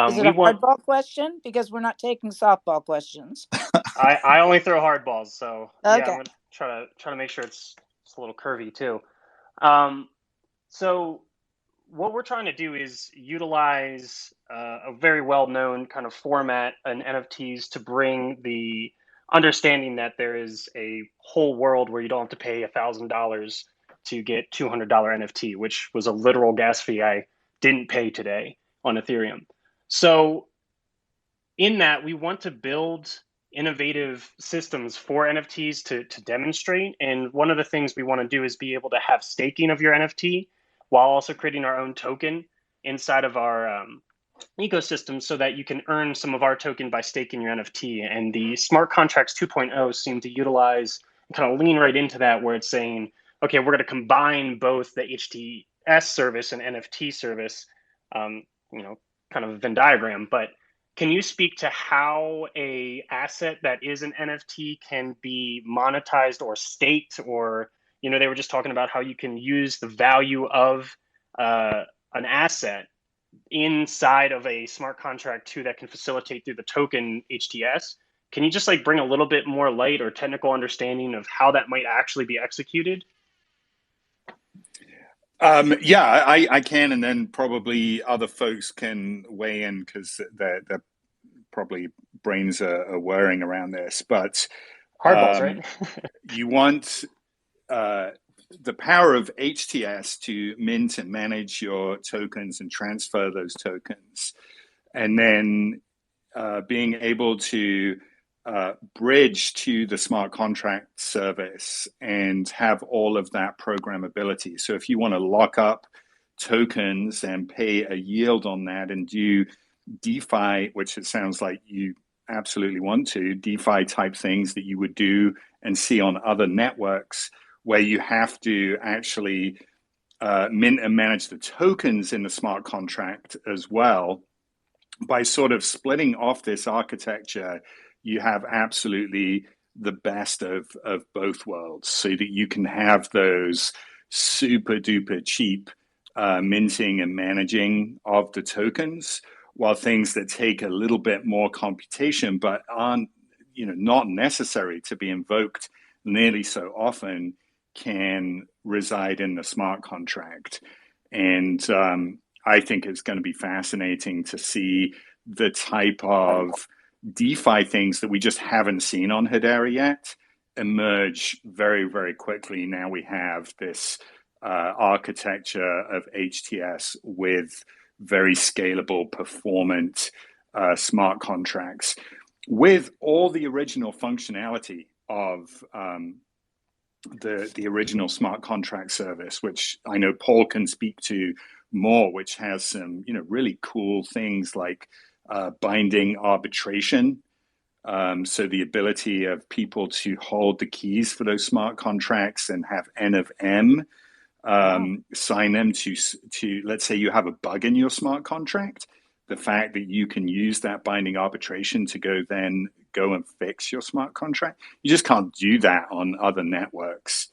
Is it a hardball question? Because we're not taking softball questions. I only throw hardballs, so okay. Yeah, I'm gonna try to make sure it's a little curvy too. So what we're trying to do is utilize a very well-known kind of format in NFTs to bring the understanding that there is a whole world where you don't have to pay $1,000 to get $200 NFT, which was a literal gas fee I didn't pay today on Ethereum. So in that, we want to build innovative systems for NFTs to demonstrate. And one of the things we want to do is be able to have staking of your NFT while also creating our own token inside of our ecosystem so that you can earn some of our token by staking your NFT. And the smart contracts 2.0 seem to utilize and kind of lean right into that, where it's saying, okay, we're going to combine both the HTS service and NFT service, kind of a Venn diagram. But can you speak to how a asset that is an NFT can be monetized or staked? Or, they were just talking about how you can use the value of an asset inside of a smart contract too that can facilitate through the token HTS. Can you just bring a little bit more light or technical understanding of how that might actually be executed? Yeah, I can, and then probably other folks can weigh in because their probably brains are whirring around this. But hardballs, right? You want the power of HTS to mint and manage your tokens and transfer those tokens, and then being able to bridge to the smart contract service and have all of that programmability. So if you want to lock up tokens and pay a yield on that and do DeFi, which it sounds like you absolutely want to, DeFi type things that you would do and see on other networks where you have to actually mint and manage the tokens in the smart contract as well. By sort of splitting off this architecture, you have absolutely the best of both worlds, so that you can have those super duper cheap minting and managing of the tokens, while things that take a little bit more computation but aren't not necessary to be invoked nearly so often can reside in the smart contract. And I think it's going to be fascinating to see the type of DeFi things that we just haven't seen on Hedera yet emerge very, very quickly. Now we have this architecture of HTS with very scalable, performant smart contracts with all the original functionality of the original smart contract service, which I know Paul can speak to more, which has some really cool things like binding arbitration. So the ability of people to hold the keys for those smart contracts and have N of M sign them to let's say you have a bug in your smart contract, the fact that you can use that binding arbitration to go and fix your smart contract. You just can't do that on other networks.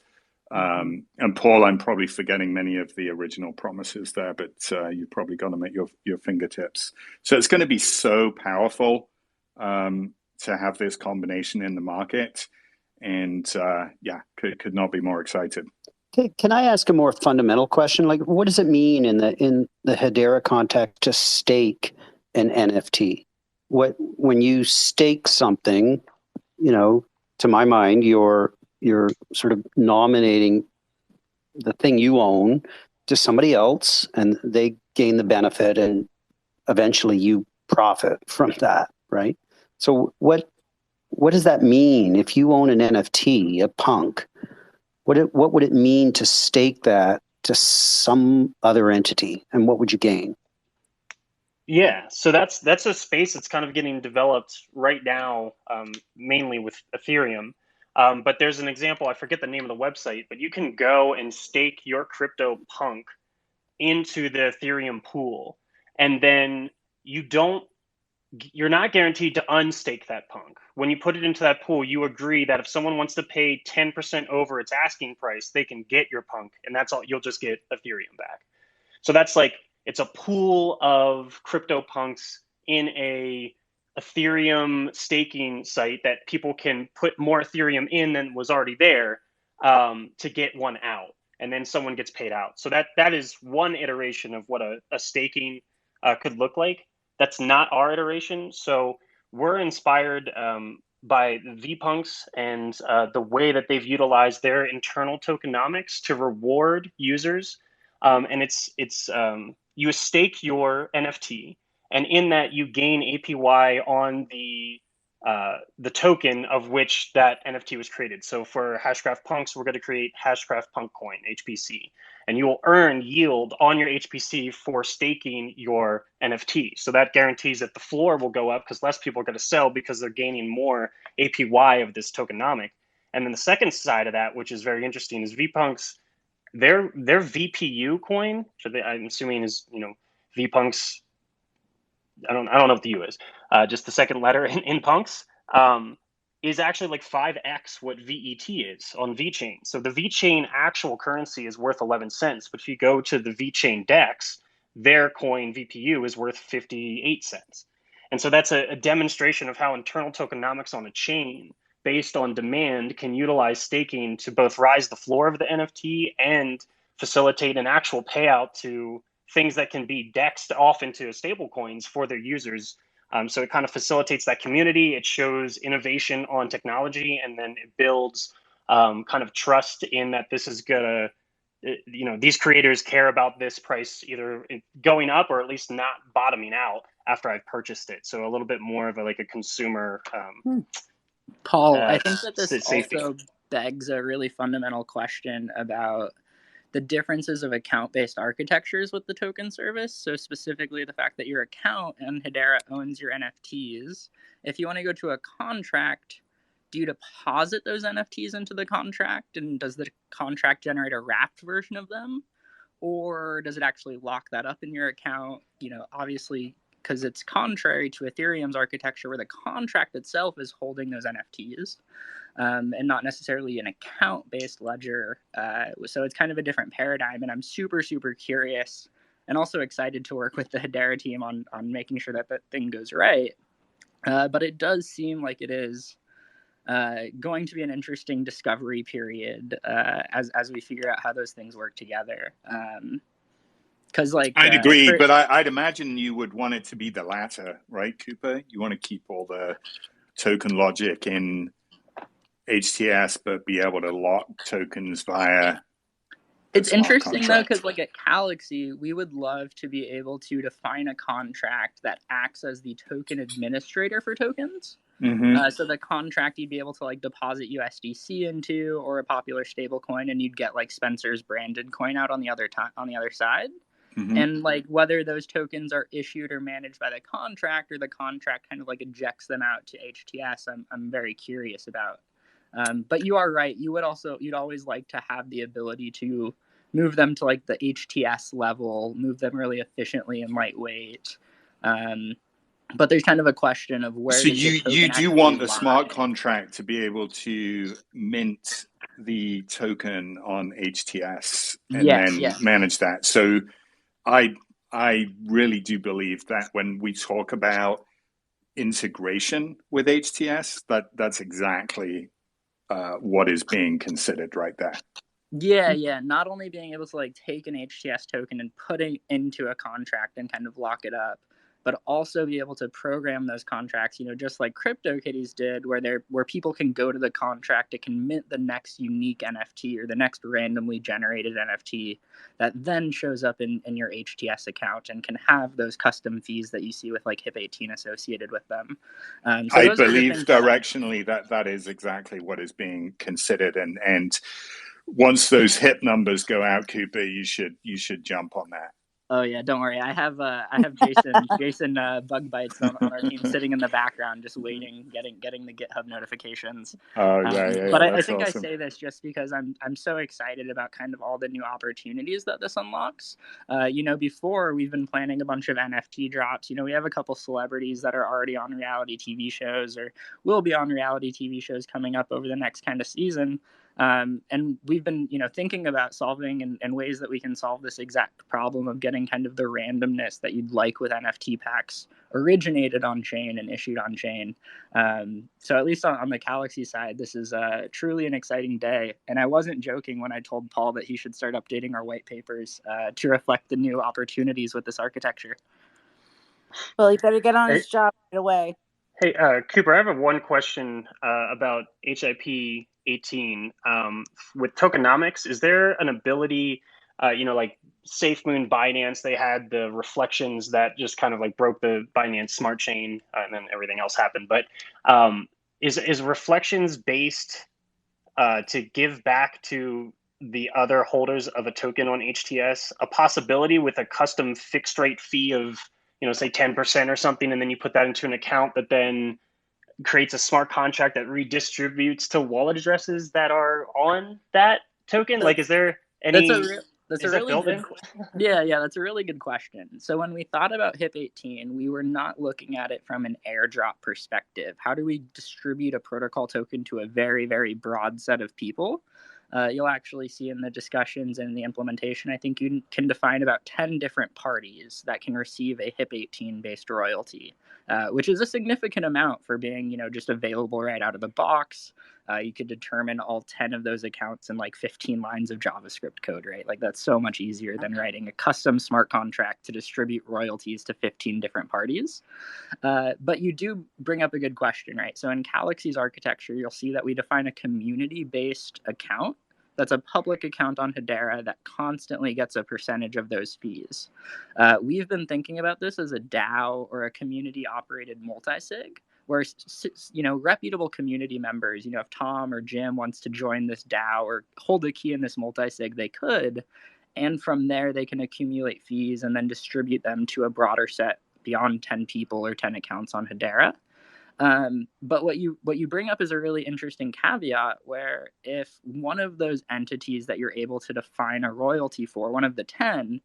And Paul, I'm probably forgetting many of the original promises there, but you've probably got them at your fingertips. So it's going to be so powerful to have this combination in the market. And could not be more excited. Okay, can I ask a more fundamental question? Like, what does it mean in the Hedera context to stake an NFT? When you stake something, to my mind, you're sort of nominating the thing you own to somebody else, and they gain the benefit, and eventually you profit from that, right? So what does that mean if you own an NFT, a punk? What would it mean to stake that to some other entity, and what would you gain? Yeah, so that's a space that's kind of getting developed right now, mainly with Ethereum. But there's an example, I forget the name of the website, but you can go and stake your crypto punk into the Ethereum pool, and then you're not guaranteed to unstake that punk. When you put it into that pool, you agree that if someone wants to pay 10% over its asking price, they can get your punk, and that's all. You'll just get Ethereum back. So that's like, it's a pool of crypto punks in a Ethereum staking site that people can put more Ethereum in than was already there to get one out, and then someone gets paid out. So that is one iteration of what a staking could look like. That's not our iteration. So we're inspired by VPunks and the way that they've utilized their internal tokenomics to reward users. And it's you stake your NFT, and in that you gain APY on the token of which that NFT was created. So for Hashgraph Punks, we're going to create Hashgraph Punk Coin, HPC, and you will earn yield on your HPC for staking your NFT. So that guarantees that the floor will go up because less people are going to sell because they're gaining more APY of this tokenomic. And then the second side of that, which is very interesting, is VPunks. Their VPU coin, which I'm assuming is VPunks. I don't know what the U is. Just the second letter in punks is actually like 5x what VET is on VeChain. So the VeChain actual currency is worth 11 cents, but if you go to the VeChain DEX, their coin VPU is worth 58 cents. And so that's a demonstration of how internal tokenomics on a chain based on demand can utilize staking to both rise the floor of the NFT and facilitate an actual payout to things that can be dexed off into stable coins for their users. So it kind of facilitates that community. It shows innovation on technology, and then it builds kind of trust in that this is gonna, these creators care about this price either going up or at least not bottoming out after I've purchased it. So a little bit more of a consumer. Paul, I think that this safety. also begs a really fundamental question about the differences of account-based architectures with the token service. So specifically the fact that your account and Hedera owns your NFTs. If you want to go to a contract, do you deposit those NFTs into the contract, and does the contract generate a wrapped version of them? Or does it actually lock that up in your account? Obviously, because it's contrary to Ethereum's architecture where the contract itself is holding those NFTs. And not necessarily an account-based ledger. So it's kind of a different paradigm, and I'm super, super curious and also excited to work with the Hedera team on making sure that thing goes right. But it does seem like it is going to be an interesting discovery period as we figure out how those things work together. Because I'd agree, but I'd imagine you would want it to be the latter, right, Cooper? You want to keep all the token logic in HTS, but be able to lock tokens via. It's interesting though, because at Galaxy, we would love to be able to define a contract that acts as the token administrator for tokens. Mm-hmm. So the contract you'd be able to deposit USDC into, or a popular stable coin, and you'd get Spencer's branded coin out on the other side. Mm-hmm. And whether those tokens are issued or managed by the contract, or the contract kind of ejects them out to HTS, I'm very curious about. But you are right. You'd always like to have the ability to move them to the HTS level, move them really efficiently and lightweight, But there's kind of a question of where. So you do want the smart contract to be able to mint the token on HTS and then manage that. So I really do believe that when we talk about integration with HTS, that's exactly what is being considered right there. Yeah. Not only being able to like take an HTS token and put it into a contract and kind of lock it up, but also be able to program those contracts, just like CryptoKitties did, where people can go to the contract, it can mint the next unique NFT or the next randomly generated NFT that then shows up in your HTS account and can have those custom fees that you see with like HIP-18 associated with them. So I believe directionally that is exactly what is being considered, and once those HIP numbers go out, Cooper, you should jump on that. Oh yeah, don't worry. I have Jason Bug Bites on our team sitting in the background, just waiting, getting the GitHub notifications. Oh yeah. But I think awesome. I say this just because I'm so excited about kind of all the new opportunities that this unlocks. Before we've been planning a bunch of NFT drops. We have a couple celebrities that are already on reality TV shows or will be on reality TV shows coming up over the next kind of season. And we've been, thinking about solving and ways that we can solve this exact problem of getting kind of the randomness that you'd like with NFT packs originated on chain and issued on chain. So at least on the Galaxy side, this is truly an exciting day. And I wasn't joking when I told Paul that he should start updating our white papers to reflect the new opportunities with this architecture. Well, he better get on his job right away. Hey, Cooper, I have one question about HIP-18. With tokenomics, is there an ability, like SafeMoon, Binance, they had the reflections that just kind of like broke the Binance smart chain and then everything else happened. But is reflections based to give back to the other holders of a token on HTS a possibility with a custom fixed rate fee of, say 10% or something, and then you put that into an account that then creates a smart contract that redistributes to wallet addresses that are on that token? Like, is there any? That's a really good. Yeah, that's a really good question. So when we thought about HIP-18, we were not looking at it from an airdrop perspective. How do we distribute a protocol token to a very, very broad set of people? You'll actually see in the discussions and the implementation, I think you can define about 10 different parties that can receive a HIP-18 based royalty, which is a significant amount for being, just available right out of the box. You could determine all 10 of those accounts in like 15 lines of JavaScript code, right? Like that's so much easier than writing a custom smart contract to distribute royalties to 15 different parties. But you do bring up a good question, right? So in Galaxy's architecture, you'll see that we define a community-based account that's a public account on Hedera that constantly gets a percentage of those fees. We've been thinking about this as a DAO or a community-operated multi-sig, where reputable community members, if Tom or Jim wants to join this DAO or hold a key in this multi-sig, they could, and from there they can accumulate fees and then distribute them to a broader set beyond 10 people or 10 accounts on Hedera. But what you bring up is a really interesting caveat where if one of those entities that you're able to define a royalty for, one of the 10,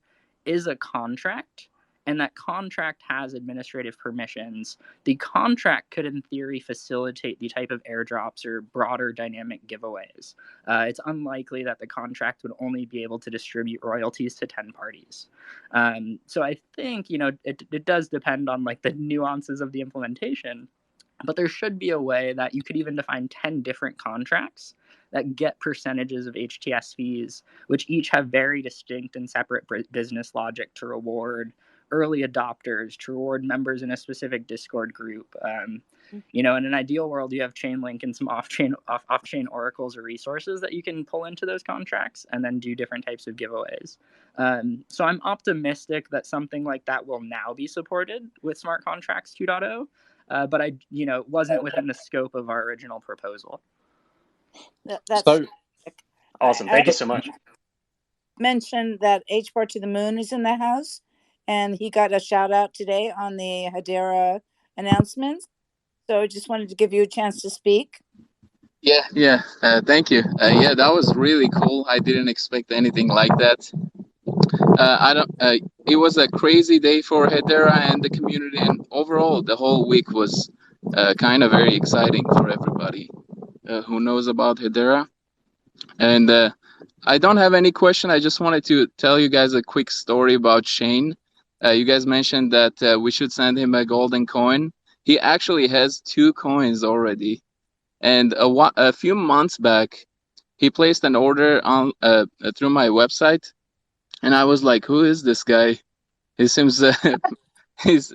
is a contract, and that contract has administrative permissions, the contract could in theory facilitate the type of airdrops or broader dynamic giveaways. It's unlikely that the contract would only be able to distribute royalties to 10 parties. So I think, it does depend on like the nuances of the implementation. But there should be a way that you could even define 10 different contracts that get percentages of HTS fees, which each have very distinct and separate business logic to reward early adopters, to reward members in a specific Discord group. In an ideal world, you have Chainlink and some off-chain oracles or resources that you can pull into those contracts and then do different types of giveaways. So I'm optimistic that something like that will now be supported with Smart Contracts 2.0. But I, wasn't within the scope of our original proposal. That's so awesome. Thank you so much. Mentioned that H4 to the Moon is in the house, and he got a shout out today on the Hedera announcements. So I just wanted to give you a chance to speak. Yeah. Thank you. That was really cool. I didn't expect anything like that. it was a crazy day for Hedera and the community, and overall, the whole week was kind of very exciting for everybody who knows about Hedera. And I don't have any question. I just wanted to tell you guys a quick story about Shane. You guys mentioned that we should send him a golden coin. He actually has 2 coins already. And a few months back, he placed an order on through my website, and I was like, "Who is this guy? He seems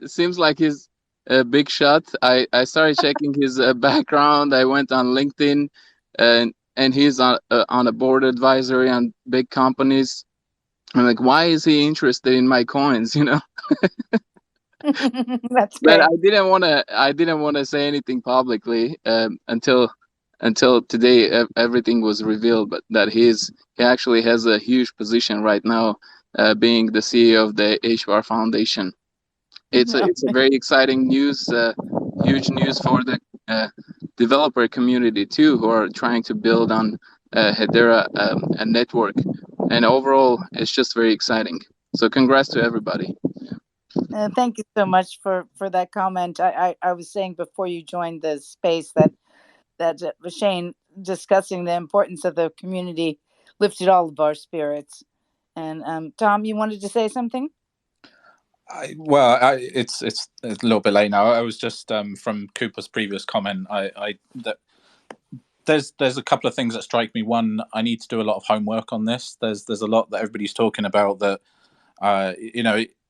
seems like he's a big shot." I started checking his background. I went on LinkedIn, and he's on a board advisory on big companies. I'm like, why is he interested in my coins? You know. That's But great. I didn't want to say anything publicly until today. Everything was revealed, but that he actually has a huge position right now, being the CEO of the HBAR Foundation. It's a very exciting news, huge news for the developer community too, who are trying to build on Hedera a network, and overall, it's just very exciting. So congrats to everybody. Thank you so much for that comment. I was saying before you joined the space that Shane discussing the importance of the community lifted all of our spirits. And Tom, you wanted to say something? It's a little bit late now. I was just from Cooper's previous comment. There's a couple of things that strike me. One, I need to do a lot of homework on this. There's a lot that everybody's talking about that.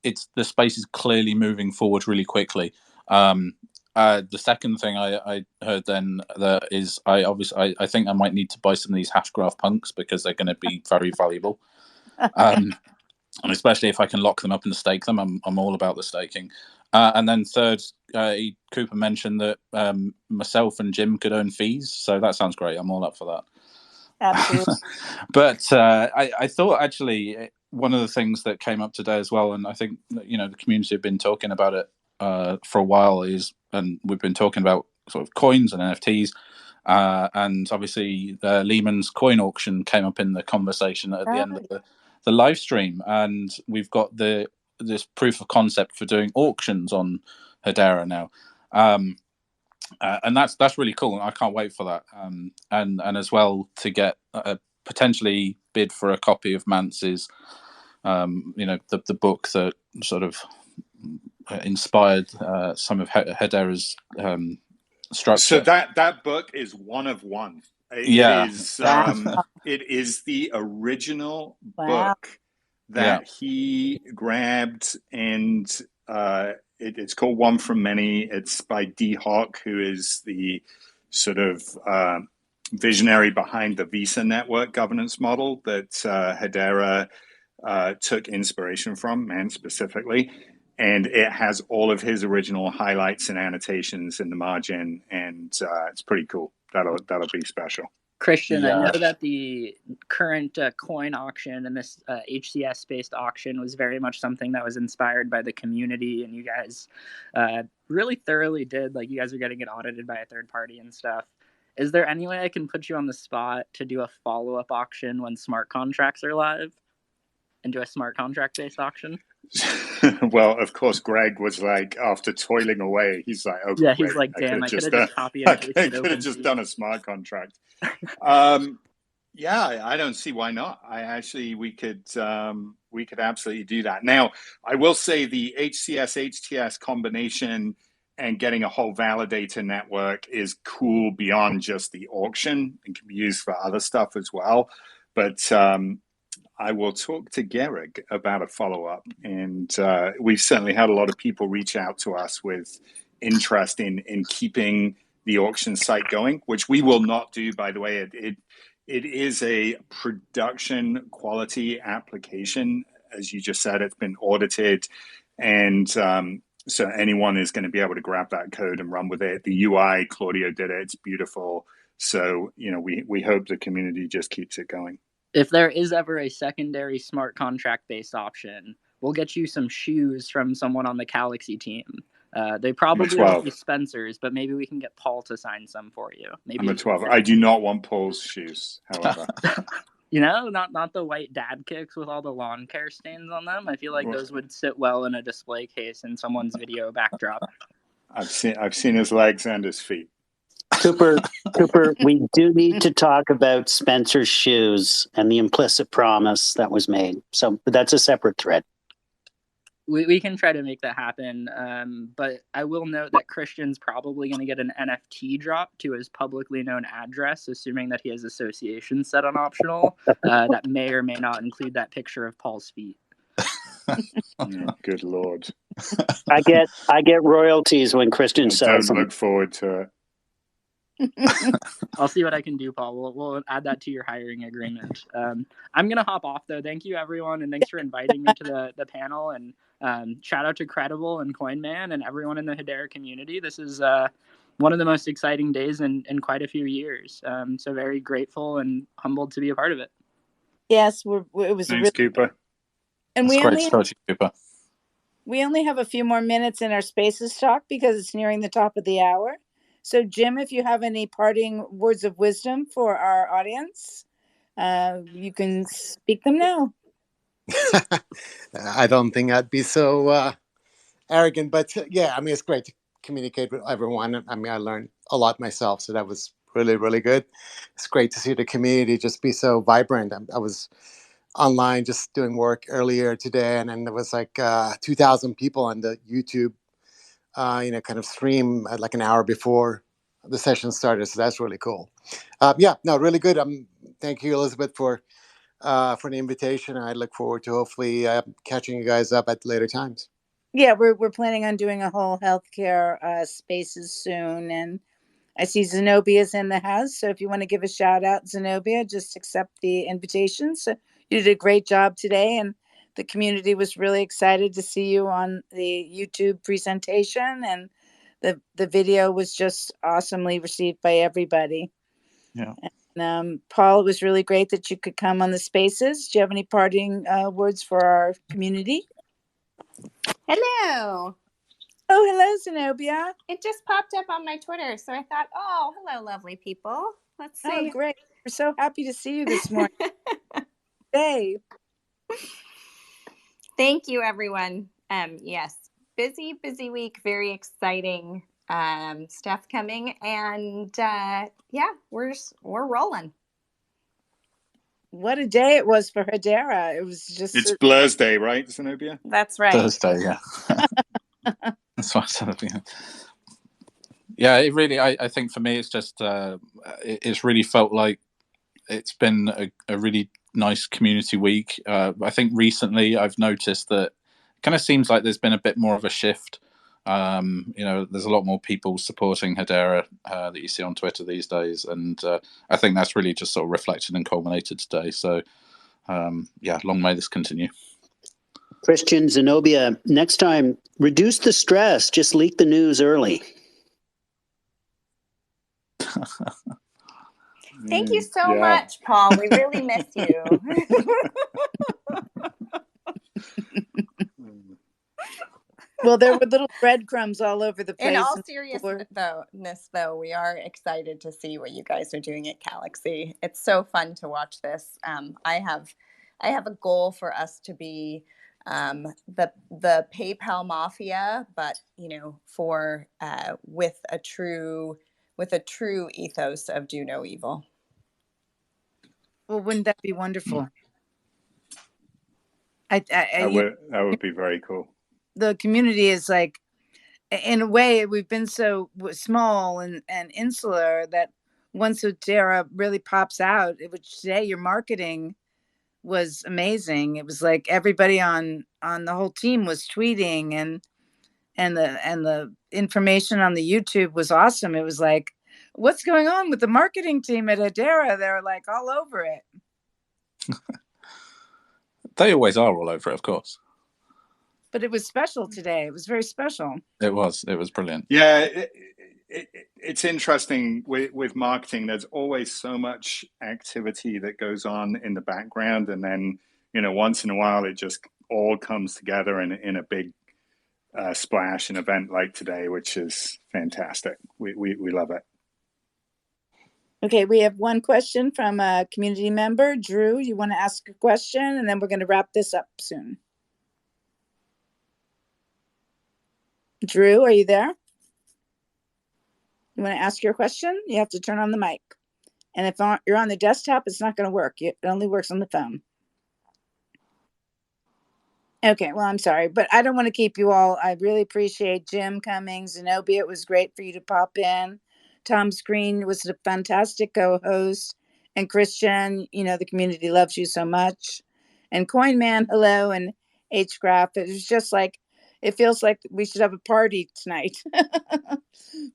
It's the space is clearly moving forward really quickly. The second thing I heard then that is I think I might need to buy some of these Hashgraph punks because they're going to be very valuable. And especially if I can lock them up and stake them, I'm all about the staking. And then third, Cooper mentioned that myself and Jim could earn fees, so that sounds great. I'm all up for that. Absolutely. But I thought actually one of the things that came up today as well, and I think the community have been talking about it for a while, and we've been talking about sort of coins and NFTs. And obviously, Lehman's coin auction came up in the conversation at the end of the live stream, and we've got this proof of concept for doing auctions on Hedera now, and that's really cool. And I can't wait for that. And as well to get potentially bid for a copy of Mance's, the book that sort of inspired some of Hedera's structure. So that book is one of one. It is the original book that he grabbed, and it's called One from Many. It's by D. Hawk, who is the sort of visionary behind the Visa network governance model that Hedera took inspiration from, man, specifically. And it has all of his original highlights and annotations in the margin, and it's pretty cool. That'll be special. Christian, I know that the current coin auction and this HCS-based auction was very much something that was inspired by the community, and you guys really thoroughly did. Like, you guys are getting it audited by a third party and stuff. Is there any way I can put you on the spot to do a follow-up auction when smart contracts are live? And do a smart contract-based auction? Well, of course, Greg was like, after toiling away, he's like, "Oh, yeah, he's like, damn, I could have just copy and pasted. I could have just done a smart contract." Yeah, I don't see why not. We could absolutely do that. Now, I will say the HCS HTS combination and getting a whole validator network is cool beyond just the auction and can be used for other stuff as well. But I will talk to Gerrig about a follow-up, and we've certainly had a lot of people reach out to us with interest in keeping the auction site going, which we will not do, by the way. It is a production quality application. As you just said, it's been audited, and so anyone is going to be able to grab that code and run with it. The UI, Claudio did it. It's beautiful. So, we hope the community just keeps it going. If there is ever a secondary smart contract-based option, we'll get you some shoes from someone on the Galaxy team. They probably won't be Spencer's, but maybe we can get Paul to sign some for you. Maybe I'm a 12. I do not want Paul's shoes, however. Not the white dad kicks with all the lawn care stains on them. I feel like those would sit well in a display case in someone's video backdrop. I've seen his legs and his feet. Cooper, we do need to talk about Spencer's shoes and the implicit promise that was made. So, but that's a separate thread. We can try to make that happen, but I will note that Christian's probably going to get an NFT drop to his publicly known address, assuming that he has association set on optional. That may or may not include that picture of Paul's feet. Oh, good Lord! I get royalties when Christian sells them. Don't look forward to it. I'll see what I can do, Paul. We'll add that to your hiring agreement. I'm going to hop off, though. Thank you, everyone, and thanks for inviting me to the panel. And shout out to Credible and CoinMan and everyone in the Hedera community. This is one of the most exciting days in quite a few years. So very grateful and humbled to be a part of it. Yes, it was Thanks, Cooper. And That's great to talk to you, Cooper. We only have a few more minutes in our Spaces talk because it's nearing the top of the hour. So, Jim, if you have any parting words of wisdom for our audience, you can speak them now. I don't think I'd be so arrogant, but yeah, I mean, it's great to communicate with everyone. I mean, I learned a lot myself, so that was really, really good. It's great to see the community just be so vibrant. I was online just doing work earlier today, and then there was like 2,000 people on the YouTube kind of stream at like an hour before the session started. So that's really cool. Really good. Thank you, Elizabeth, for the invitation. I look forward to hopefully catching you guys up at later times. Yeah, we're planning on doing a whole healthcare Spaces soon, and I see Zenobia's in the house. So if you want to give a shout out, Zenobia, just accept the invitation. So you did a great job today, and the community was really excited to see you on the YouTube presentation, and the video was just awesomely received by everybody. Yeah. And, Paul, it was really great that you could come on the Spaces. Do you have any parting words for our community? Hello. Oh, hello, Zenobia. It just popped up on my Twitter, so I thought, oh, hello, lovely people. Let's see. Oh, great. We're so happy to see you this morning. Hey. Thank you, everyone. Yes, busy week, very exciting stuff coming, and we're rolling. What a day it was for Hedera. It was just... It's Blur's Day, right, Zenobia? That's right. Thursday, yeah. That's what I said. Yeah, it really, I think for me, it's just, it's really felt like it's been a really nice community week. I think recently I've noticed that it kind of seems like there's been a bit more of a shift. There's a lot more people supporting Hedera that you see on Twitter these days, and I think that's really just sort of reflected and culminated today. So, long may this continue. Christian, Zenobia, next time, reduce the stress. Just leak the news early. Thank you so much, Paul. We really miss you. Well, there were little breadcrumbs all over the place. In all seriousness, though, we are excited to see what you guys are doing at Galaxy. It's so fun to watch this. I have a goal for us to be the PayPal mafia, but with a true ethos of do no evil. Well, wouldn't that be wonderful? That would be very cool. The community is like, in a way, we've been so small and insular that once Hedera really pops out, which today your marketing was amazing. It was like everybody on the whole team was tweeting, and the information on the YouTube was awesome. It was like, what's going on with the marketing team at Hedera? They're like all over it. They always are all over it, of course. But it was special today. It was very special. It was brilliant. Yeah, it's interesting with marketing. There's always so much activity that goes on in the background, and then once in a while it just all comes together in a big splash, an event like today, which is fantastic. We love it. Okay, we have one question from a community member. Drew, you want to ask a question, and then we're going to wrap this up soon. Drew, are you there? You want to ask your question? You have to turn on the mic. And if you're on the desktop, it's not going to work. It only works on the phone. Okay, well, I'm sorry, but I don't want to keep you all. I really appreciate Jim coming. Zenobia, it was great for you to pop in. Tom Screen was a fantastic co-host. And Christian, you know, the community loves you so much. And Coin Man, hello, and H-Graph. It was just like, it feels like we should have a party tonight.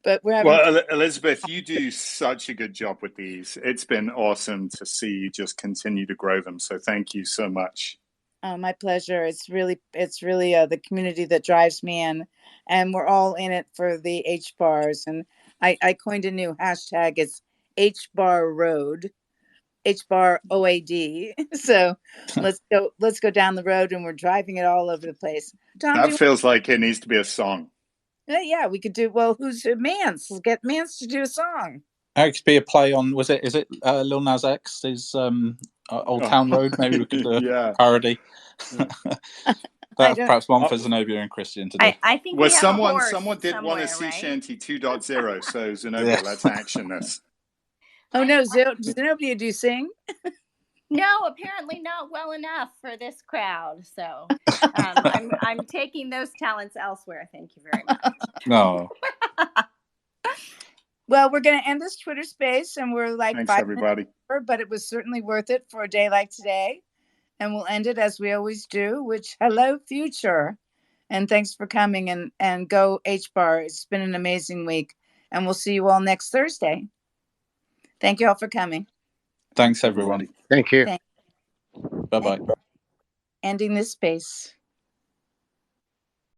But we're having... Well, Elizabeth, you do such a good job with these. It's been awesome to see you just continue to grow them. So thank you so much. Oh, my pleasure. It's really the community that drives me in, and we're all in it for the H bars. And I coined a new hashtag. It's H bar road, H bar OAD. So let's go down the road, and we're driving it all over the place. Tom, that feels like it needs to be a song. Yeah, we could do. Well, who's Mance? Let's get Mance to do a song. It could be a play on. Is it Lil Nas X's Old Town Road? Maybe we could do a parody. Perhaps one for Zenobia and Christian to do. I think well, we have someone did want to see Shanty 2.0, so Zenobia, let's action this. Oh no, Zenobia, do you sing? No, apparently not well enough for this crowd. So I'm taking those talents elsewhere. Thank you very much. No. Well, we're going to end this Twitter space, and we're like thanks, 5 everybody. minutes over, but it was certainly worth it for a day like today. And we'll end it as we always do, which hello, future. And thanks for coming and go H-Bar. It's been an amazing week. And we'll see you all next Thursday. Thank you all for coming. Thanks, everyone. Thank you. Thanks. Bye-bye. Ending this space.